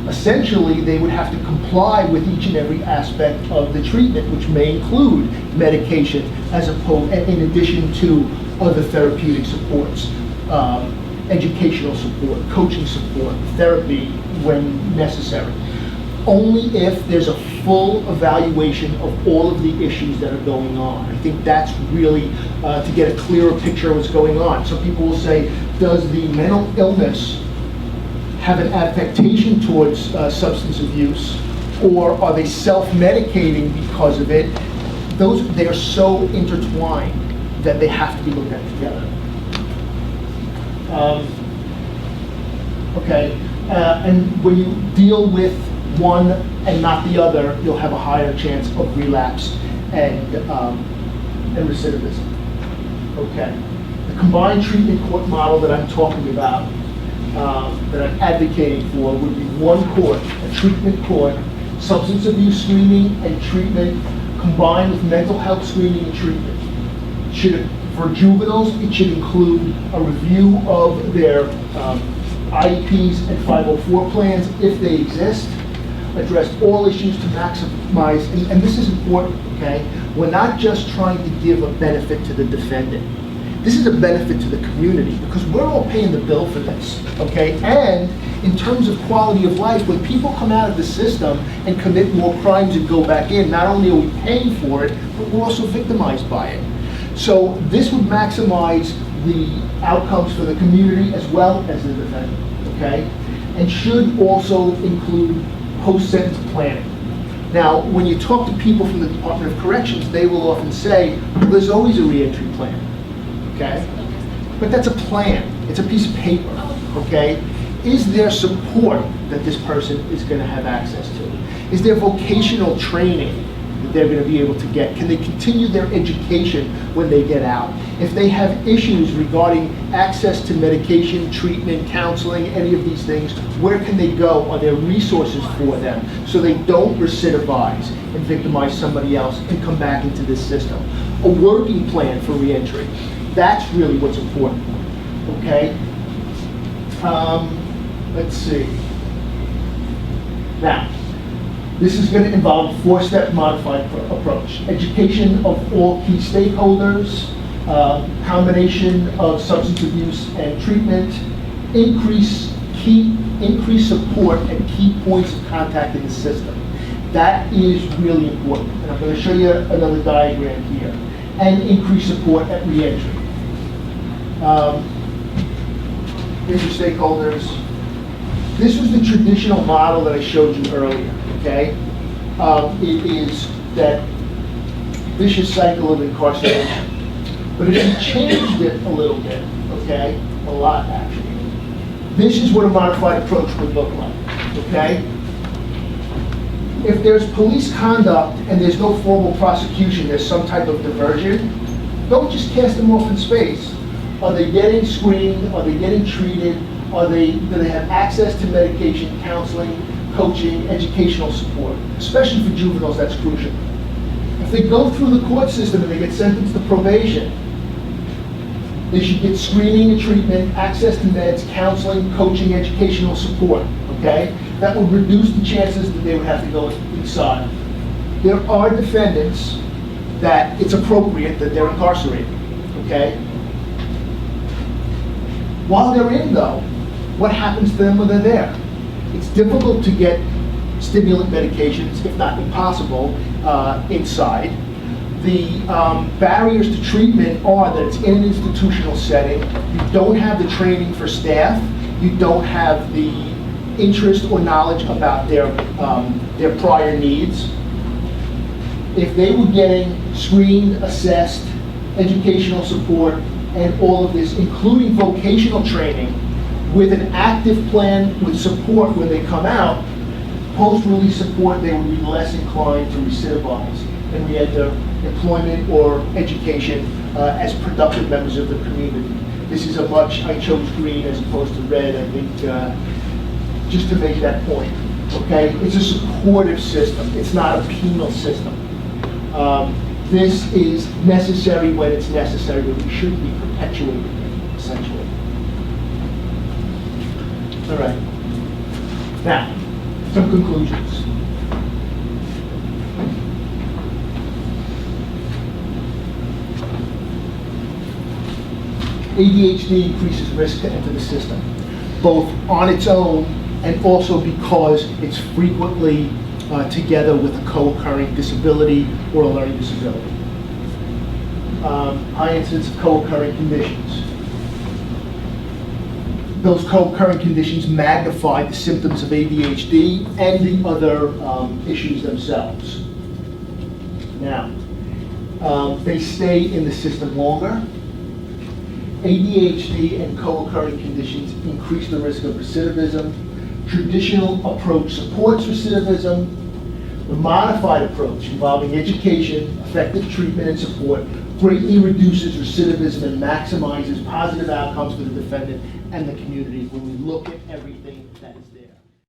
essentially they would have to comply with each and every aspect of the treatment, which may include medication as opposed, in addition to other therapeutic supports, educational support, coaching support, therapy when necessary. Only if there's a full evaluation of all of the issues that are going on. I think that's really to get a clearer picture of what's going on. So people will say, does the mental illness have an affectation towards substance abuse, or are they self-medicating because of it? They are so intertwined that they have to be looked at together. And when you deal with one and not the other, you'll have a higher chance of relapse and recidivism. Okay. The combined treatment court model that I'm talking about, that I'm advocating for, would be one court, a treatment court, substance abuse screening and treatment, combined with mental health screening and treatment. For juveniles, it should include a review of their IEPs and 504 plans, if they exist, address all issues to maximize, and this is important, okay? We're not just trying to give a benefit to the defendant. This is a benefit to the community, because we're all paying the bill for this, okay? And in terms of quality of life, when people come out of the system and commit more crimes and go back in, not only are we paying for it, but we're also victimized by it. So this would maximize the outcomes for the community as well as the defendant, okay? And should also include post-sentence planning. Now, when you talk to people from the Department of Corrections, they will often say, well, there's always a reentry plan, okay? But that's a plan. It's a piece of paper, okay? Is there support that this person is going to have access to? Is there vocational training that they're going to be able to get? Can they continue their education when they get out? If they have issues regarding access to medication, treatment, counseling, any of these things, where can they go? Are there resources for them so they don't recidivize and victimize somebody else and come back into this system? A working plan for reentry. That's really what's important, okay? Let's see. Now, This is going to involve a four-step modified approach. Education of all key stakeholders, combination of substance abuse and treatment, increase support at key points of contact in the system. That is really important. And I'm going to show you another diagram here. And increase support at reentry. Here's your stakeholders. This was the traditional model that I showed you earlier, okay? It is that vicious cycle of incarceration. But if you changed it a little bit, okay, a lot actually, this is what a modified approach would look like, okay? If there's police conduct and there's no formal prosecution, there's some type of diversion, don't just cast them off in space. Are they getting screened? Are they getting treated? Do they have access to medication, counseling, coaching, educational support? Especially for juveniles, that's crucial. If they go through the court system and they get sentenced to probation, they should get screening and treatment, access to meds, counseling, coaching, educational support, okay? That would reduce the chances that they would have to go inside. There are defendants that it's appropriate that they're incarcerated, okay? While they're in, though, what happens to them when they're there? It's difficult to get stimulant medications, if not impossible, inside. The barriers to treatment are that it's in an institutional setting, you don't have the training for staff, you don't have the interest or knowledge about their prior needs. If they were getting screened, assessed, educational support, and all of this, including vocational training, with an active plan with support when they come out, post-release support, they would be less inclined to recidivize and re-enter employment or education as productive members of the community. This is I chose green as opposed to red, I think, just to make that point, okay? It's a supportive system, it's not a penal system. This is necessary when it's necessary, but we should be perpetuating it, essentially. All right. Now, some conclusions. ADHD increases risk to enter the system, both on its own and also because it's frequently together with a co-occurring disability or a learning disability. High incidence of co-occurring conditions. Those co-occurring conditions magnify the symptoms of ADHD and the other issues themselves. Now, they stay in the system longer. ADHD and co-occurring conditions increase the risk of recidivism. Traditional approach supports recidivism. The modified approach involving education, effective treatment, and support greatly reduces recidivism and maximizes positive outcomes for the defendant and the community when we look at everything that is there.